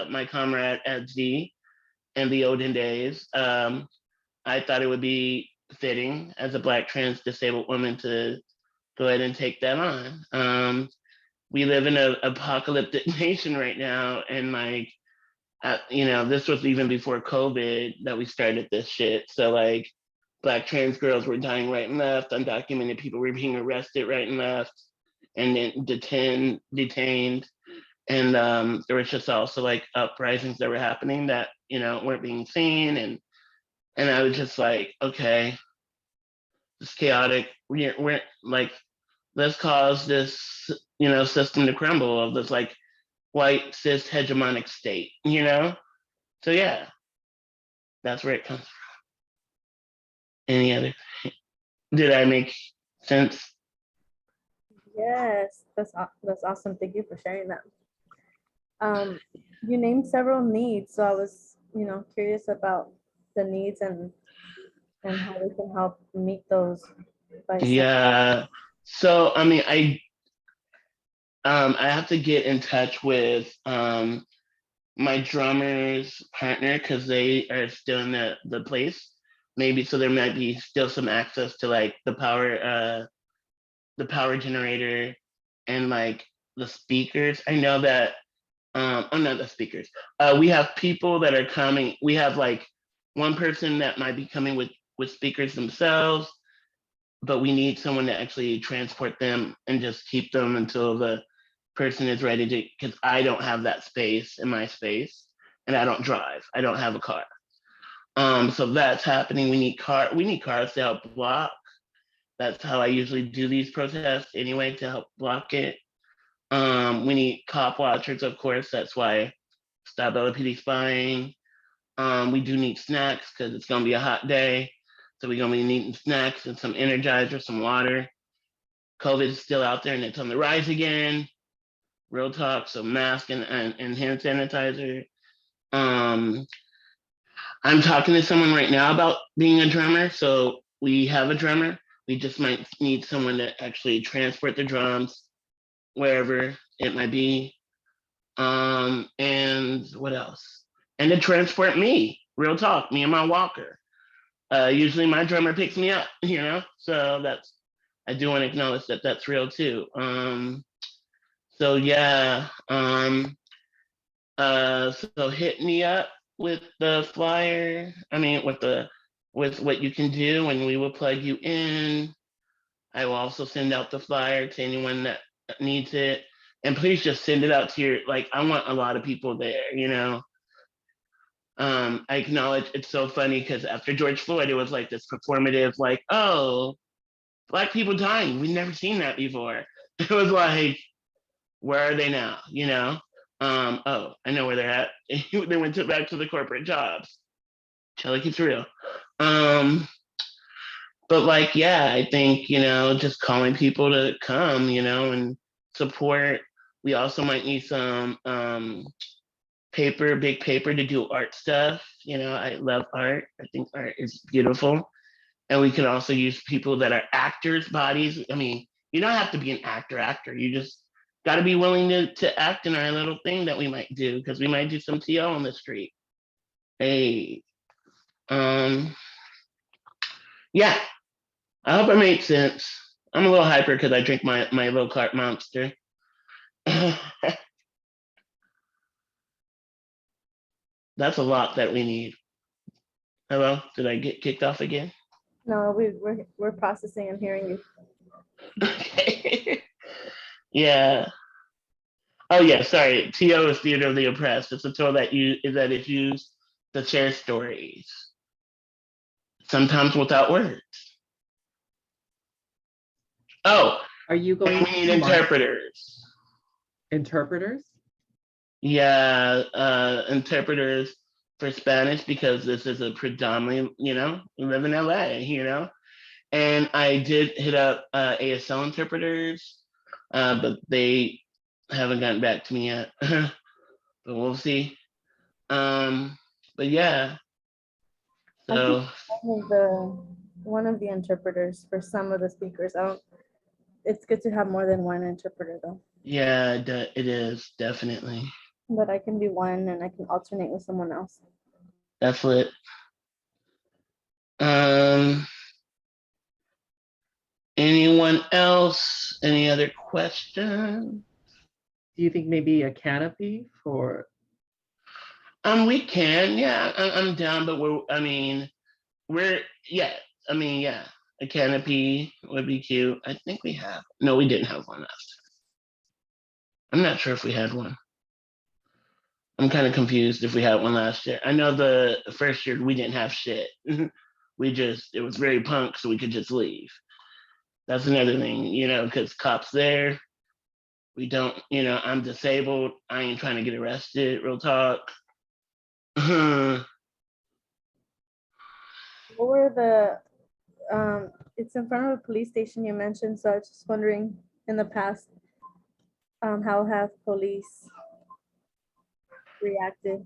my comrade Ed Z in the olden days. I thought it would be fitting as a Black trans disabled woman to go ahead and take that on. We live in an apocalyptic nation right now, and this was even before COVID that we started this shit. So like Black trans girls were dying right and left, undocumented people were being arrested right and left, and then detained. And there was just also like uprisings that were happening that, weren't being seen. And I was just like, okay, it's chaotic. We're like, let's cause this, system to crumble of this like white cis hegemonic state, So yeah, that's where it comes from. Any other? Did I make sense? Yes, that's awesome. Thank you for sharing that. You named several needs, so I was, curious about the needs and how we can help meet those. Yeah. So I mean, I have to get in touch with my drummer's partner because they are still in the place. Maybe so there might be still some access to like the power generator and like the speakers. I know that I'm not the speakers. We have people that are coming. We have like one person that might be coming with speakers themselves, but we need someone to actually transport them and just keep them until the person is ready to, because I don't have that space in my space and I don't drive. I don't have a car. So that's happening. We need cars to help block. That's how I usually do these protests anyway, to help block it. We need cop watchers, of course. That's why Stop LAPD spying. We do need snacks because it's gonna be a hot day. So we're gonna be needing snacks and some Energizer, some water. COVID is still out there and it's on the rise again. Real talk, so mask and hand sanitizer. I'm talking to someone right now about being a drummer. So we have a drummer. We just might need someone to actually transport the drums wherever it might be. And what else? And to transport me, real talk, me and my walker. Usually my drummer picks me up, you know? So I do want to acknowledge that that's real too. So yeah, so hit me up with the flyer. I mean, with what you can do, and we will plug you in. I will also send out the flyer to anyone that needs it. And please just send it out to I want a lot of people there, you know? I acknowledge it's so funny because after George Floyd, it was like this performative, like, oh, Black people dying. We've never seen that before. It was like, where are they now? You know? Oh, I know where they're at. They went back to the corporate jobs. Shelly keeps real. But like, yeah, I think, you know, just calling people to come, you know, and support. We also might need some big paper to do art stuff. You know, I love art. I think art is beautiful. And we can also use people that are actors' bodies. I mean, you don't have to be an actor. You just got to be willing to act in our little thing that we might do, because we might do some TO on the street. Hey, yeah, I hope it makes sense. I'm a little hyper because I drink my low carb monster. That's a lot that we need. Hello, did I get kicked off again? No, we're processing and hearing you. Okay. Yeah. Oh yeah, sorry. TO is Theater of the Oppressed. It's a tool that is used to share stories, sometimes without words. Oh, are you going we need interpreters? Interpreters? Yeah, interpreters for Spanish, because this is a predominantly, you know, we live in LA, you know, and I did hit up ASL interpreters, but they haven't gotten back to me yet. But we'll see. But yeah. So one of the interpreters for some of the speakers. It's good to have more than one interpreter though. Yeah, it is definitely. But I can be one and I can alternate with someone else. That's lit. Anyone else? Any other questions? Do you think maybe a canopy for? We can, yeah. I'm down, but yeah. A canopy would be cute. I think we have. No, we didn't have one last time. I'm not sure if we had one. I'm kind of confused if we had one last year. I know the first year we didn't have shit. It was very punk, so we could just leave. That's another thing, you know, because cops there. We don't, you know, I'm disabled. I ain't trying to get arrested, real talk. What were the, it's in front of a police station you mentioned, so I was just wondering, in the past, how have police reacted?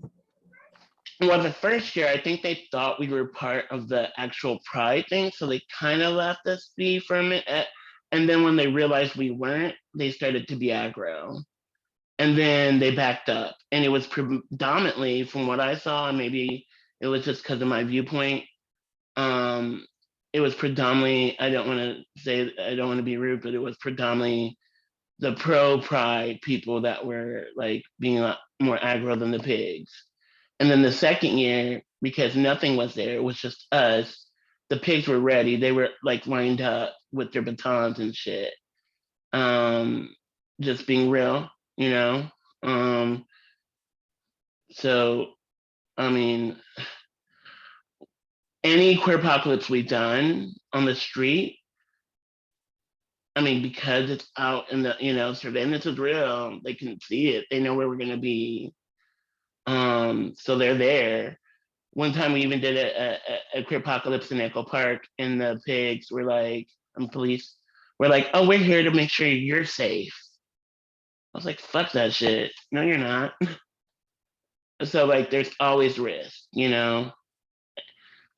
Well, the first year, I think they thought we were part of the actual Pride thing, so they kind of left us be for a minute. And then when they realized we weren't, they started to be aggro. And then they backed up. And it was predominantly, from what I saw, and maybe it was just because of my viewpoint, it was predominantly, I don't want to be rude, but it was predominantly the pro pride people that were like being a lot more aggro than the pigs. And then the second year, because nothing was there, it was just us, the pigs were ready. They were like lined up with their batons and shit. Just being real, you know? So, I mean, any queer apocalypse we've done on the street, I mean, because it's out in the, surveillance is real, they can see it. They know where we're going to be. So they're there. One time we even did a queer apocalypse in Echo Park, and the pigs were like, police were like, oh, we're here to make sure you're safe. I was like, fuck that shit. No, you're not. So like, there's always risk, you know?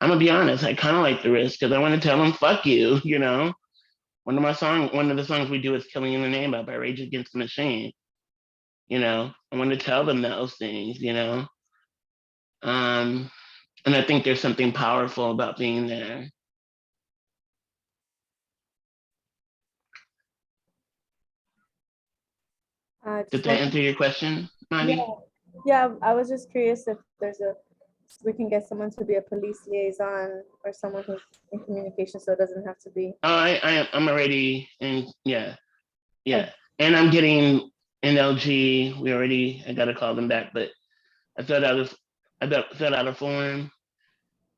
I'm gonna be honest, I kind of like the risk because I want to tell them, fuck you, you know? One of the songs we do is Killing in the Name of by Rage Against the Machine. You know, I want to tell them those things, you know? And I think there's something powerful about being there. Did that answer your question, Monty? Yeah, I was just curious if we can get someone to be a police liaison or someone who's in communication, so it doesn't have to be. Oh, I'm already in, yeah. And I'm getting NLG. I gotta call them back, but I filled out a form.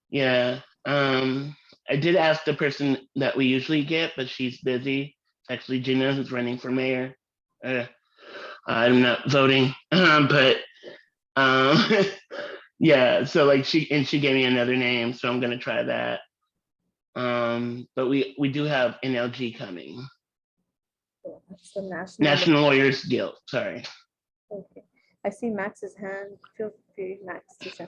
Yeah. I did ask the person that we usually get, but she's busy. It's actually Gina, who's running for mayor. I'm not voting, but yeah. So like she gave me another name, so I'm gonna try that. But we do have NLG coming. That's the National Lawyers Guild. Sorry. Okay. I see Max's hand. Feel free, Max, to say.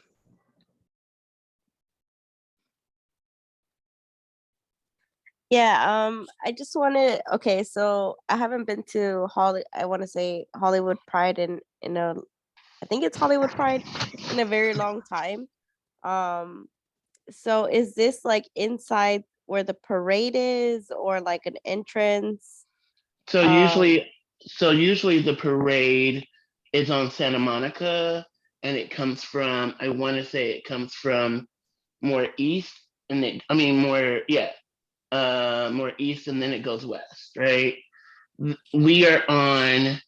Yeah, I just wanted, okay, so I haven't been to Hollywood Pride in a, I think it's Hollywood Pride in a very long time. So is this like inside where the parade is, or like an entrance? So usually the parade is on Santa Monica, and it comes from, I want to say it comes from more east, more east, and then it goes west, right? We are on,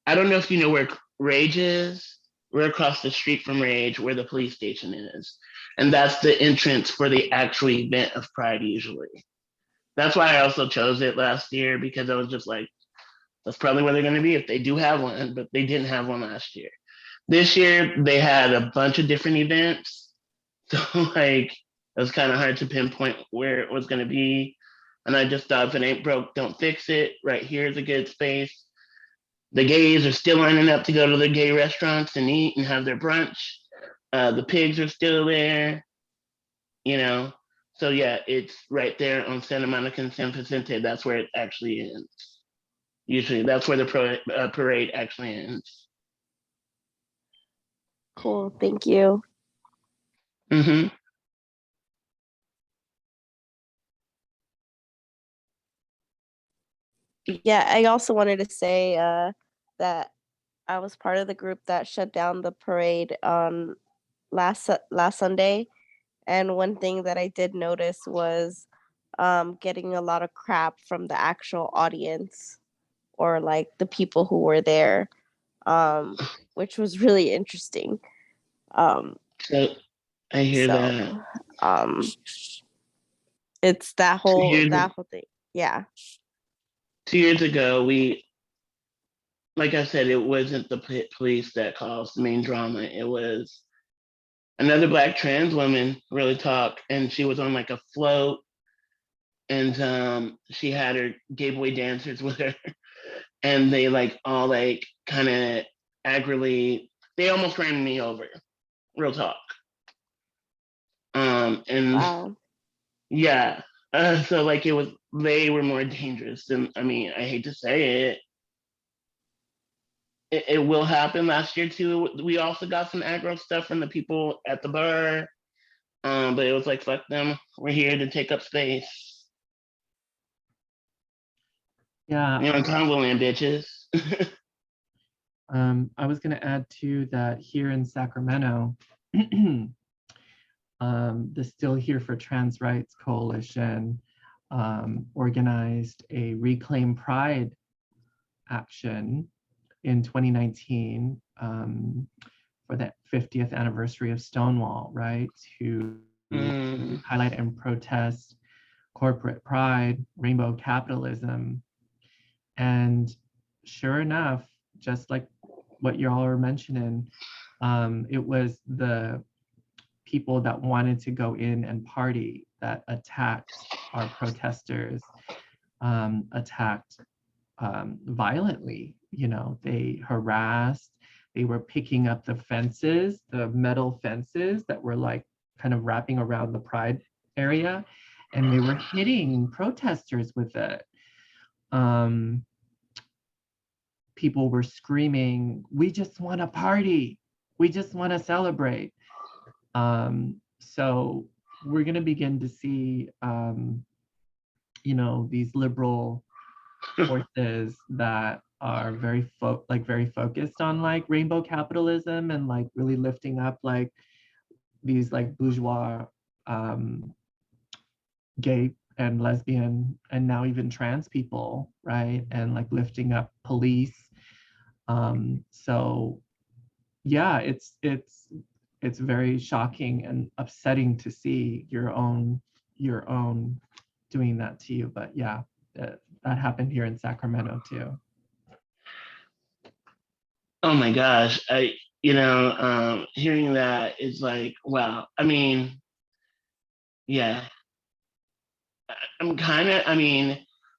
I don't know if you know where Rage is. We're across the street from Rage, where the police station is. And that's the entrance for the actual event of Pride usually. That's why I also chose it last year, because I was just like, that's probably where they're going to be if they do have one, but they didn't have one last year. This year, they had a bunch of different events. So like, it was kind of hard to pinpoint where it was going to be. And I just thought, if it ain't broke, don't fix it. Right here is a good space. The gays are still lining up to go to the gay restaurants and eat and have their brunch. The pigs are still there, you know? So yeah, it's right there on Santa Monica and San Vicente. That's where it actually ends. Usually that's where the parade actually ends. Cool, thank you. Mm-hmm. Yeah, I also wanted to say that I was part of the group that shut down the parade on last Sunday, and one thing that I did notice was getting a lot of crap from the actual audience, or like the people who were there, which was really interesting. So I hear that. It's that whole thing. Yeah. 2 years ago, like I said, it wasn't the police that caused the main drama. It was another Black trans woman, really talk, and she was on like a float, and she had her gay boy dancers with her, and they like all like kind of angrily, they almost ran me over, real talk. And wow. Yeah, so like they were more dangerous than, I mean, I hate to say it. It will happen. Last year too, we also got some aggro stuff from the people at the bar, but it was like, fuck them, we're here to take up space. Yeah. You know, Congoland bitches. I was going to add too that here in Sacramento, the Still Here for Trans Rights Coalition organized a Reclaim Pride action in 2019 for the 50th anniversary of Stonewall, right? To highlight and protest corporate pride, rainbow capitalism. And sure enough, just like what you all are mentioning, it was the people that wanted to go in and party that attacked our protesters, attacked violently. You know, they harassed, they were picking up the fences, the metal fences that were like kind of wrapping around the Pride area, and they were hitting protesters with it. People were screaming, "We just want to party. We just want to celebrate." So we're going to begin to see, you know, these liberal forces that are very focused on like rainbow capitalism and like really lifting up like these like bourgeois gay and lesbian and now even trans people, right? And like lifting up police. So yeah, it's very shocking and upsetting to see your own doing that to you. But yeah, that happened here in Sacramento too. Oh my gosh. Hearing that is like, wow. I mean, yeah.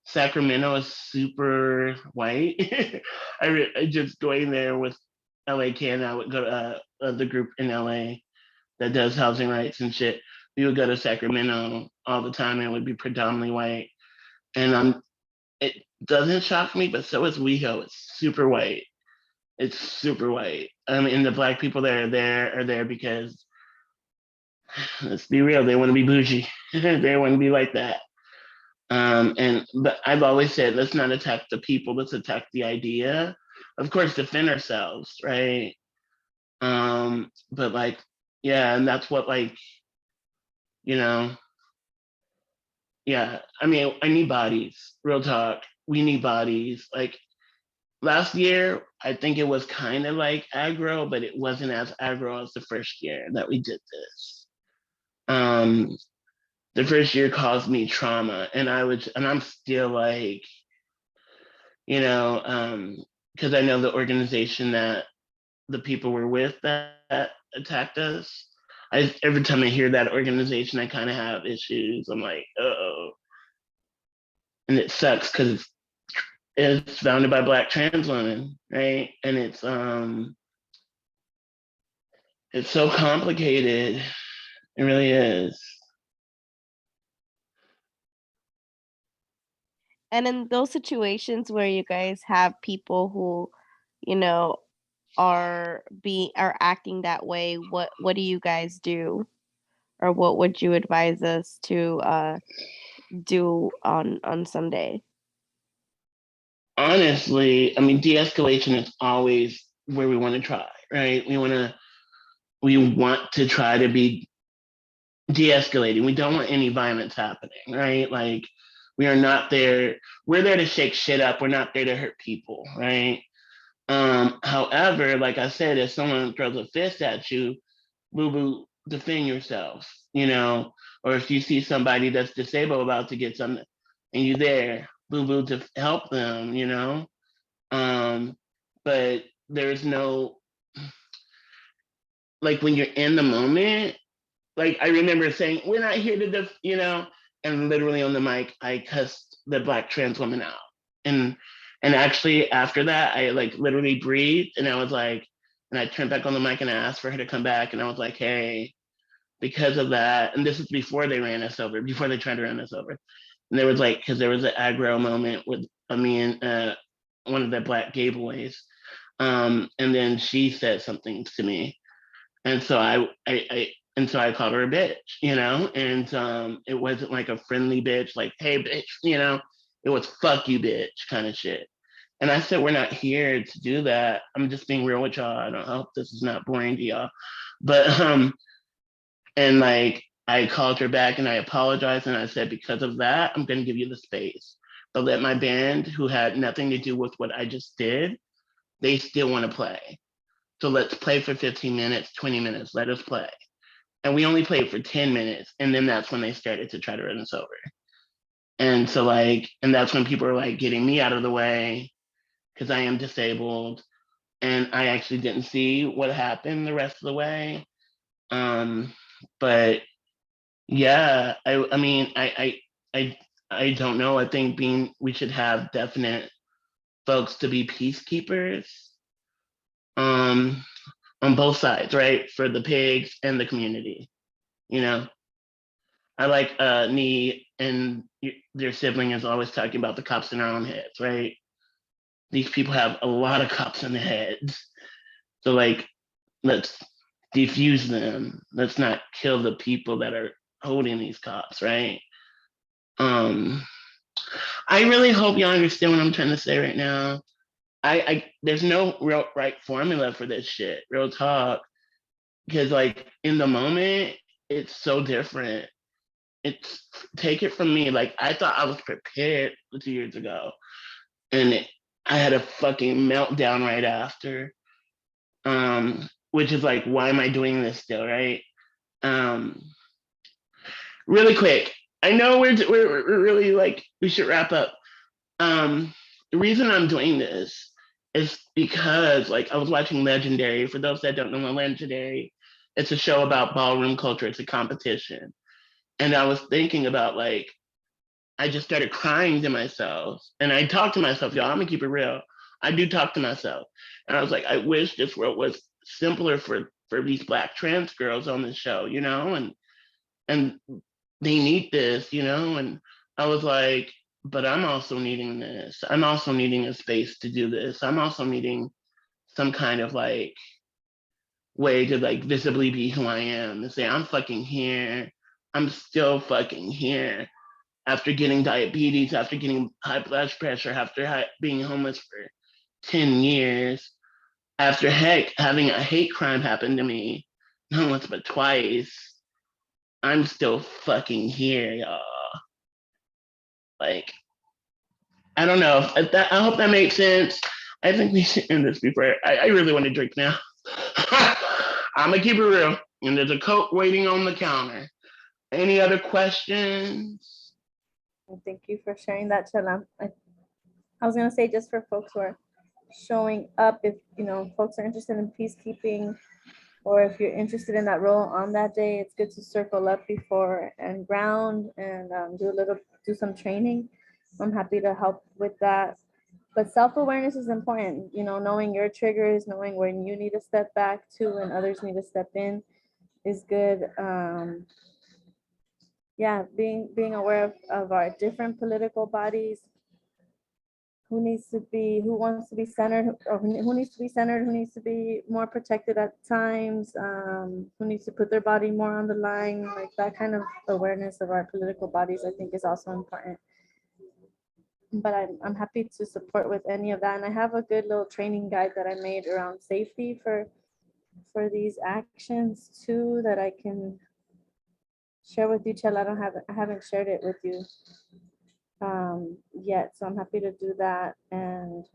Sacramento is super white. I just going there with LA Can. I would go to the group in LA that does housing rights and shit. We would go to Sacramento all the time and it would be predominantly white. And it doesn't shock me, but so is WeHo. It's super white. It's super white. And the black people that are there because, let's be real, they want to be bougie. They want to be like that. But I've always said, let's not attack the people, let's attack the idea. Of course, defend ourselves, right? But like, yeah, and that's what like, you know, yeah. I mean, I need bodies. Real talk. We need bodies. Like last year, I think it was kind of like aggro, but it wasn't as aggro as the first year that we did this. The first year caused me trauma, and I'm still like, you know, because I know the organization that the people were with that attacked us. Every time I hear that organization, I kind of have issues. I'm like, oh, and it sucks because it's founded by Black trans women, right? And it's so complicated. It really is. And in those situations where you guys have people who, you know, are acting that way, what do you guys do? Or what would you advise us to do on Sunday? Honestly, I mean, de-escalation is always where we want to try, right? We want to try to be de-escalating. We don't want any violence happening, right? Like we are not there. We're there to shake shit up. We're not there to hurt people, right? However, like I said, if someone throws a fist at you, boo boo, defend yourself, you know, or if you see somebody that's disabled about to get something and you're there, boo boo, to help them, you know. But there's no, like when you're in the moment, like I remember saying, we're not here to, you know, and literally on the mic, I cussed the Black trans woman out. And actually after that, I like literally breathed and I was like, and I turned back on the mic and I asked for her to come back. And I was like, hey, because of that, and this is before they ran us over, before they tried to run us over. And there was like, because there was an aggro moment with me and one of the Black gay boys. And then she said something to me. And so I called her a bitch, you know, and it wasn't like a friendly bitch, like, hey, bitch, you know, It was fuck you, bitch, kind of shit. And I said, we're not here to do that. I'm just being real with y'all. I hope this is not boring to y'all. But, and like, I called her back and I apologized. And I said, because of that, I'm going to give you the space. But let my band, who had nothing to do with what I just did, they still want to play. So let's play for 15 minutes, 20 minutes, let us play. And we only played for 10 minutes. And then that's when they started to try to run us over. And so like, and that's when people were like getting me out of the way because I am disabled. And I actually didn't see what happened the rest of the way. But yeah, I mean, I don't know. I think we should have definite folks to be peacekeepers on both sides, right? For the pigs and the community, you know? I like Nghia and their sibling is always talking about the cops in our own heads, right? These people have a lot of cops in their heads. So like, let's defuse them. Let's not kill the people that are holding these cops, right? I really hope y'all understand what I'm trying to say right now. There's no real right formula for this shit, real talk. Because like in the moment, it's so different. Take it from me. Like I thought I was prepared 2 years ago. And I had a fucking meltdown right after. Which is like, why am I doing this still, right? Really quick, I know we're really like, we should wrap up. The reason I'm doing this is because like I was watching Legendary. For those that don't know Legendary, it's a show about ballroom culture. It's a competition. And I was thinking about like, I just started crying to myself. And I talked to myself, y'all, I'm gonna keep it real. I do talk to myself. And I was like, I wish this world was simpler for these Black trans girls on the show, you know, and they need this, you know, and I was like, but I'm also needing this. I'm also needing a space to do this. I'm also needing some kind of like way to like visibly be who I am and say, I'm fucking here. I'm still fucking here. After getting diabetes, after getting high blood pressure, after being homeless for 10 years, after having a hate crime happen to me, not once but twice, I'm still fucking here, y'all. Like, I don't know. I hope that makes sense. I think we should end this before. I really want to drink now. I'm gonna keep it real. And there's a Coke waiting on the counter. Any other questions? Thank you for sharing that, Chela. I was gonna say, just for folks who are showing up, if you know folks are interested in peacekeeping, or if you're interested in that role on that day, it's good to circle up before and ground and do some training. I'm happy to help with that. But self-awareness is important, you know, knowing your triggers, knowing when you need to step back to and others need to step in is good. Yeah, being aware of our different political bodies, who wants to be centered, or who needs to be centered, who needs to be more protected at times, who needs to put their body more on the line. Like that kind of awareness of our political bodies, I think, is also important. But I'm happy to support with any of that. And I have a good little training guide that I made around safety for these actions too, that I can share with you, Chela. I haven't shared it with you yet, so I'm happy to do that. And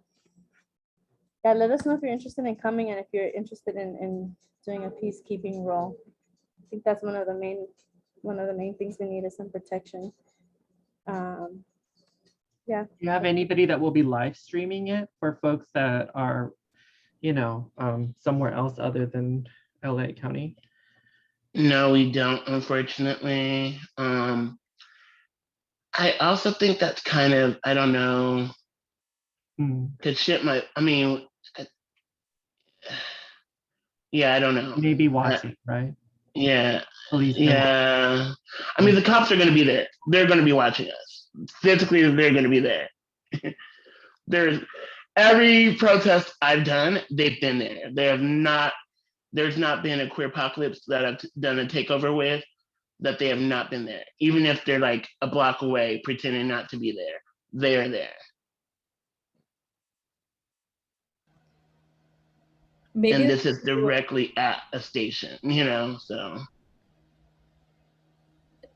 yeah, let us know if you're interested in coming and if you're interested in doing a peacekeeping role. I think that's one of the main things we need is some protection. Yeah. Do you have anybody that will be live streaming it for folks that are, you know, somewhere else other than LA County? No, we don't, unfortunately. I also think that's kind of, I don't know, because shit might, I mean, yeah, I don't know. Maybe watching, right? Yeah. Police Yeah. I mean, the cops are going to be there. They're going to be watching us. Physically, they're going to be there. There's every protest I've done, they've been there. There's not been a queer apocalypse that I've done a takeover with that they have not been there. Even if they're like a block away, pretending not to be there. they're there. Maybe And this is directly at a station, you know, so.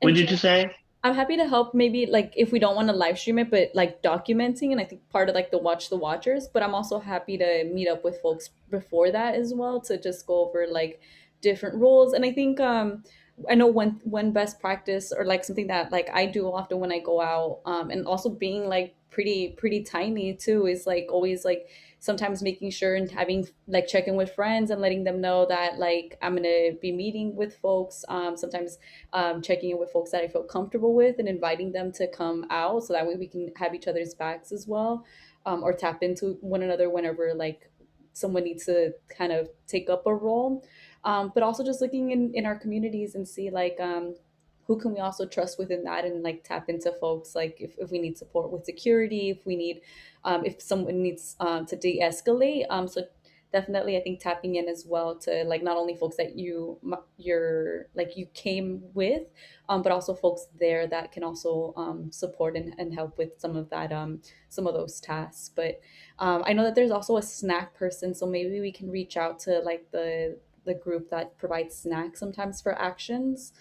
What did you say? I'm happy to help, maybe like if we don't want to live stream it, but like documenting, and I think part of like the watch the watchers, but I'm also happy to meet up with folks before that as well to just go over like different rules. And I think I know one best practice, or like something that like I do often when I go out, and also being like pretty tiny too, is like always like sometimes making sure and having like checking with friends and letting them know that like I'm gonna be meeting with folks. Sometimes checking in with folks that I feel comfortable with and inviting them to come out, so that way we can have each other's backs as well, or tap into one another whenever like someone needs to kind of take up a role. But also just looking in our communities and see like who can we also trust within that, and like tap into folks like if we need support with security, if we need if someone needs to de-escalate. So definitely I think tapping in as well to like not only folks that you're like you came with, but also folks there that can also support and help with some of that some of those tasks. But I know that there's also a snack person, so maybe we can reach out to like the group that provides snacks sometimes for actions,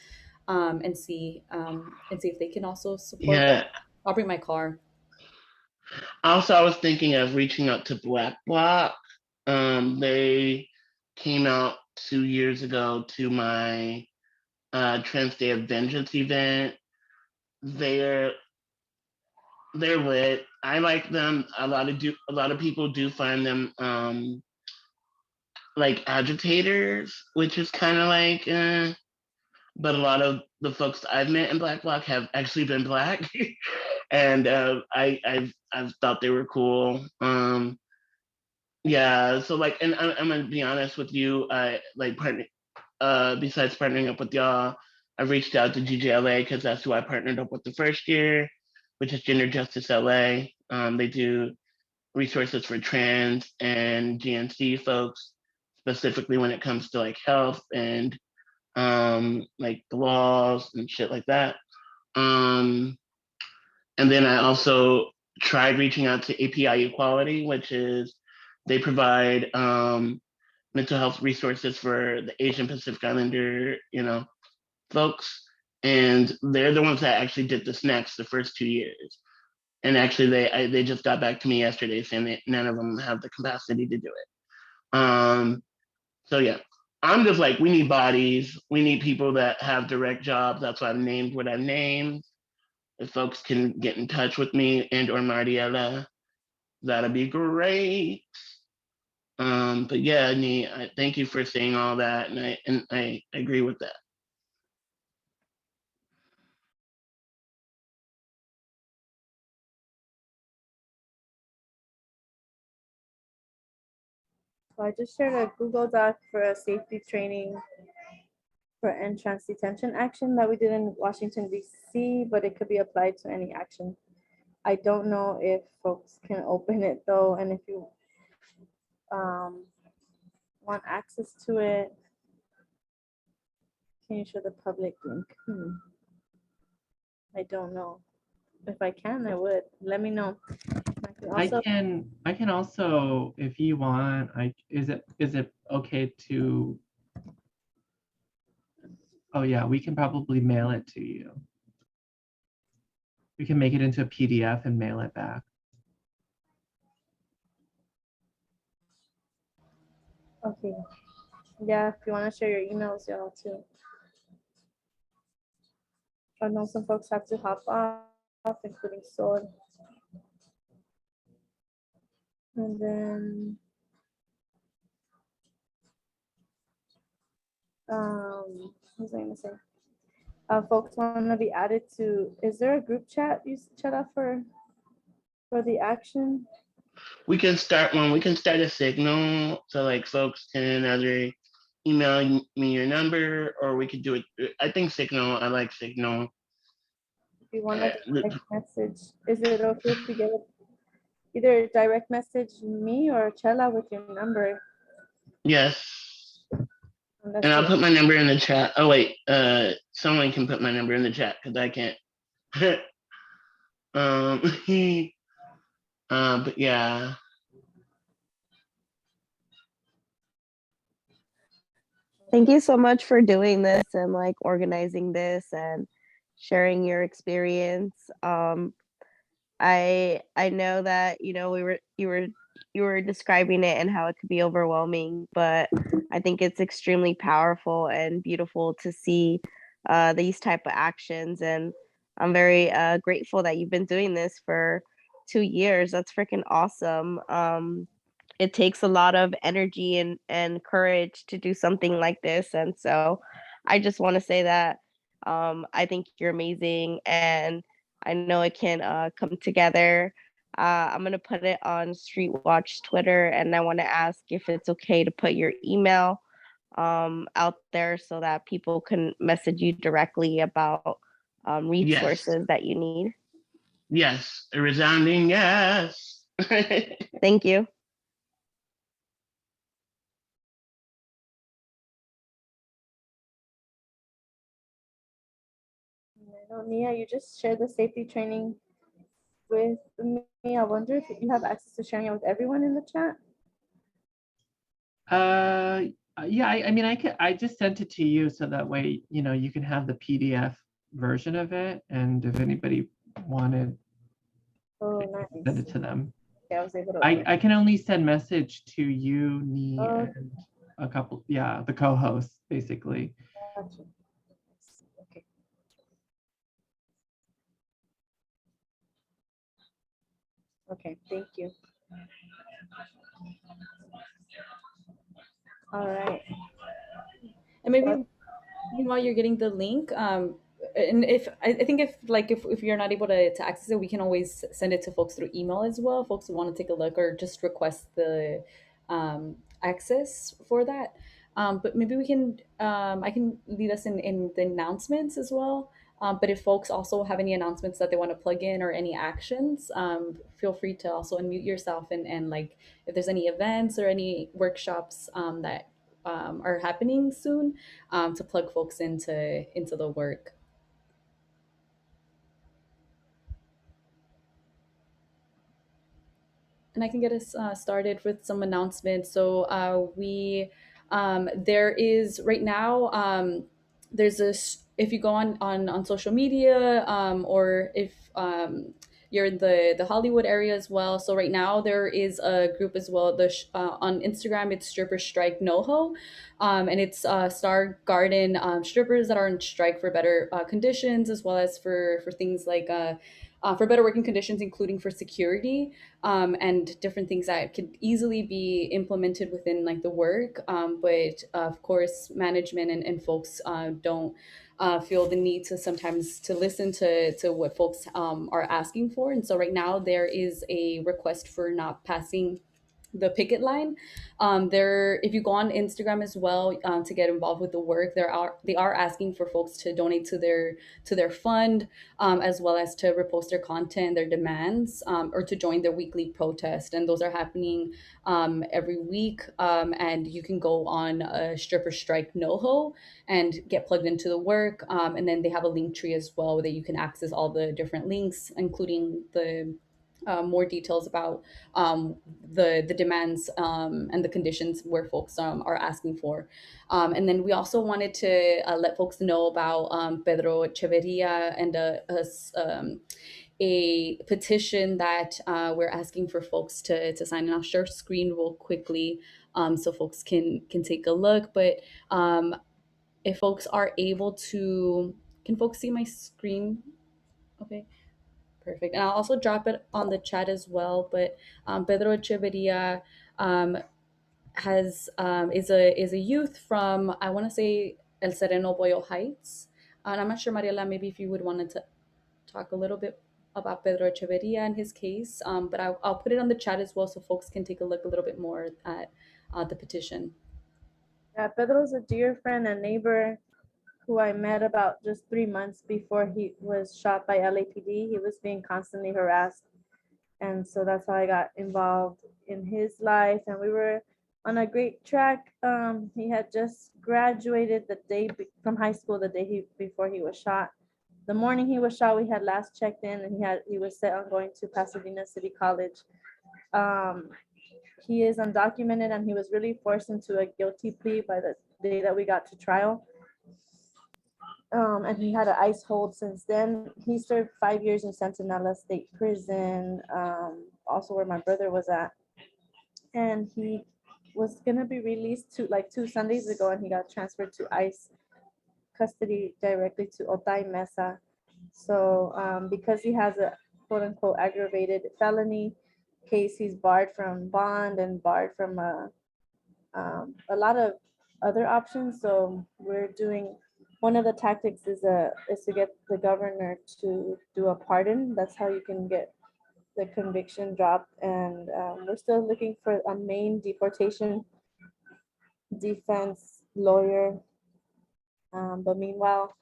and see if they can also support Yeah. them. I'll bring my car. Also, I was thinking of reaching out to Black Bloc. They came out 2 years ago to my Trans Day of Vengeance event. They're lit. I like them. A lot of people do find them like agitators, which is kind of like, but a lot of the folks I've met in Black Bloc have actually been Black, and I've thought they were cool. Yeah, so like, and I'm gonna be honest with you, I like besides partnering up with y'all, I've reached out to GJLA because that's who I partnered up with the first year, which is Gender Justice LA. They do resources for trans and GNC folks, specifically when it comes to like health and like the laws and shit like that. And then I also tried reaching out to API Equality, which is they provide mental health resources for the Asian Pacific Islander, folks. And they're the ones that actually did the snacks the first 2 years. And actually, they just got back to me yesterday saying that none of them have the capacity to do it. So yeah, I'm just like, we need bodies. We need people that have direct jobs. That's why I've named what I've named. If folks can get in touch with me and or Mariela, that'd be great. But yeah, I thank you for saying all that, and I agree with that. So I just shared a Google Doc for a safety training for entrance detention action that we did in Washington, D.C., but it could be applied to any action. I don't know if folks can open it though, and if you want access to it, can you show the public link? I don't know. If I can, I would. Let me know. I can also, if you want, is it okay to, oh yeah, we can probably mail it to you. We can make it into a PDF and mail it back. Okay. Yeah, if you want to share your emails, y'all too. I know some folks have to hop off, including Sol. And then what was I gonna say? Folks want to be added to, is there a group chat you set up for the action? We can start one. We can start a signal, so like folks can either email me your number, or we could do it. I think Signal. I like Signal. If you want to direct message, is it okay if you get either direct message me or Chela with your number? Yes. And I'll put my number in the chat. Oh wait, someone can put my number in the chat because I can't. He, but yeah. Thank you so much for doing this and like organizing this and sharing your experience. I know that you were describing it and how it could be overwhelming, but I think it's extremely powerful and beautiful to see these type of actions. And I'm very grateful that you've been doing this for 2 years. That's freaking awesome. It takes a lot of energy and courage to do something like this. And so I just want to say that I think you're amazing and I know it can come together. I'm going to put it on Street Watch Twitter and I want to ask if it's okay to put your email out there so that people can message you directly about Yes. resources that you need. Yes. A resounding yes. Thank you. I know, Nia, you just shared the safety training with me. I wonder if you have access to sharing it with everyone in the chat. Yeah, I mean, I just sent it to you so that way, you can have the PDF version of it. And if anybody wanted, send it to them. Okay, I was able to. I can only send message to you, Nee, and a couple, the co-hosts, basically. Gotcha. Okay. Okay, thank you. All right. And maybe while you're getting the link, and if I think if you're not able to access it, we can always send it to folks through email as well. Folks who want to take a look or just request the access for that. But maybe we can I can lead us in the announcements as well. But if folks also have any announcements that they want to plug in or any actions, feel free to also unmute yourself and like if there's any events or any workshops that are happening soon, to plug folks into the work. And I can get us started with some announcements. So there is right now, there's this, if you go on social media, or if you're in the Hollywood area as well. So right now there is a group as well. On Instagram, it's Stripper Strike NoHo, and it's Star Garden strippers that are on strike for better conditions, as well as for things like for better working conditions, including for security, and different things that could easily be implemented within like the work. But of course, management and folks don't feel the need to sometimes to listen to what folks are asking for. And so right now there is a request for not passing the picket line. If you go on Instagram as well, to get involved with the work, they are asking for folks to donate to their fund, as well as to repost their content, their demands, or to join their weekly protest. And those are happening every week. And you can go on Stripper Strike NoHo and get plugged into the work. And then they have a link tree as well that you can access all the different links, including the more details about the demands and the conditions where folks are asking for. And then we also wanted to let folks know about Pedro Echeverria and a petition that we're asking for folks to sign. And I'll share screen real quickly so folks can take a look. But if folks are able to, can folks see my screen? Okay. Perfect. And I'll also drop it on the chat as well. But Pedro Echeverria is a youth from, I want to say, El Sereno, Boyle Heights. And I'm not sure, Mariela, maybe if you would want to talk a little bit about Pedro Echeverria and his case. But I'll put it on the chat as well so folks can take a look a little bit more at the petition. Yeah, Pedro's a dear friend and neighbor who I met about just 3 months before he was shot by LAPD. He was being constantly harassed. And so that's how I got involved in his life. And we were on a great track. He had just graduated the day from high school, the day before he was shot. the morning he was shot, we had last checked in, and he was set on going to Pasadena City College. He is undocumented, and he was really forced into a guilty plea by the day that we got to trial. And he had an ICE hold since then. He served 5 years in Centinela State Prison, also where my brother was at. And he was gonna be released like 2 Sundays ago, and he got transferred to ICE custody directly to Otay Mesa. So because he has a quote unquote aggravated felony case, he's barred from bond and barred from a lot of other options. So we're doing, one of the tactics is to get the governor to do a pardon. That's how you can get the conviction dropped. And we're still looking for a main deportation defense lawyer. But meanwhile,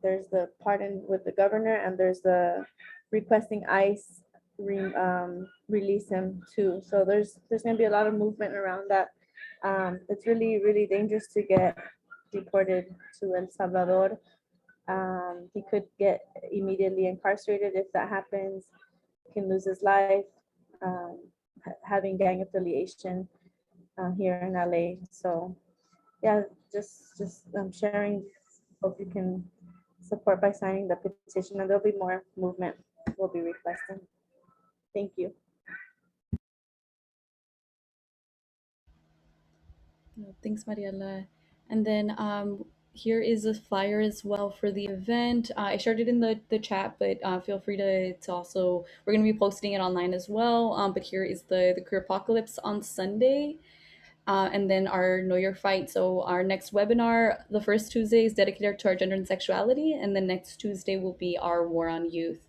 there's the pardon with the governor, and there's the requesting ICE release him too. So there's gonna be a lot of movement around that. It's really, really dangerous to get deported to El Salvador. He could get immediately incarcerated if that happens. He can lose his life, having gang affiliation here in LA. So yeah, just sharing. Hope you can support by signing the petition, and there'll be more movement we'll be requesting. Thank you. Thanks, Mariela. And then here is a flyer as well for the event. I shared it in the chat, but feel free to also, we're going to be posting it online as well. But here is the Queer Apocalypse on Sunday. And then our Know Your Fight. So our next webinar, the first Tuesday, is dedicated to our gender and sexuality. And the next Tuesday will be our War on Youth.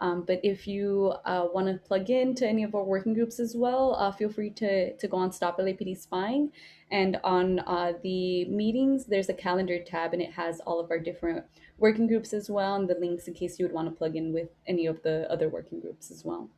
But if you want to plug in to any of our working groups as well, feel free to go on Stop LAPD Spying. And on the meetings, there's a calendar tab, and it has all of our different working groups as well, and the links in case you would want to plug in with any of the other working groups as well.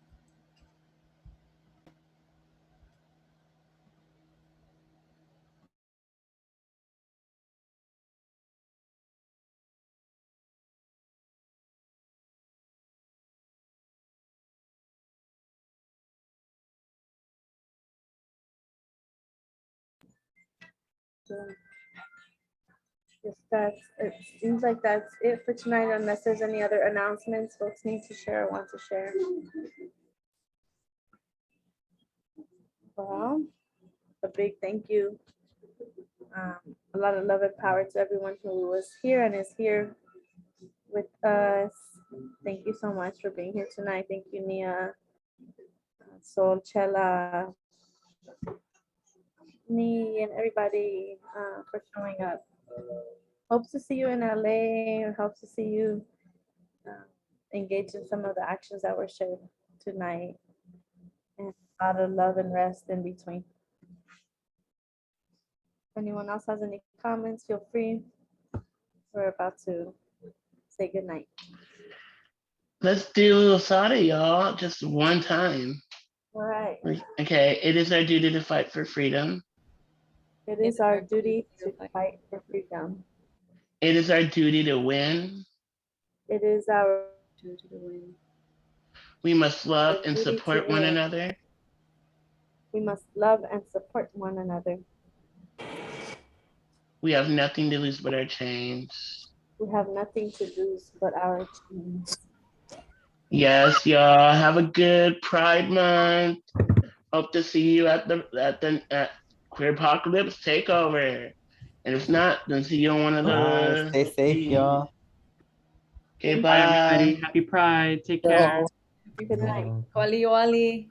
It seems like that's it for tonight, unless there's any other announcements folks need to share or want to share. Well, a big thank you. A lot of love and power to everyone who was here and is here with us. Thank you so much for being here tonight. Thank you, Nghia, Sol, Chela, me, and everybody for showing up. Hope to see you in LA. Hope to see you engage in some of the actions that were shared tonight. And a lot of love and rest in between. If anyone else has any comments, feel free. We're about to say goodnight. Let's do USADA, y'all, just one time. All right. Okay, it is our duty to fight for freedom. It is our duty to fight for freedom. It is our duty to win. It is our duty to win. We must love and support one another. We must love and support one another. We have nothing to lose but our chains. We have nothing to lose but our chains. Yes, y'all. Have a good Pride Month. Hope to see you at Queer Apocalypse Takeover. And if not, then see you on one of the. Stay safe, y'all. Okay, Bye, bye. everybody. Happy Pride. Take care. Good night. Wali wali.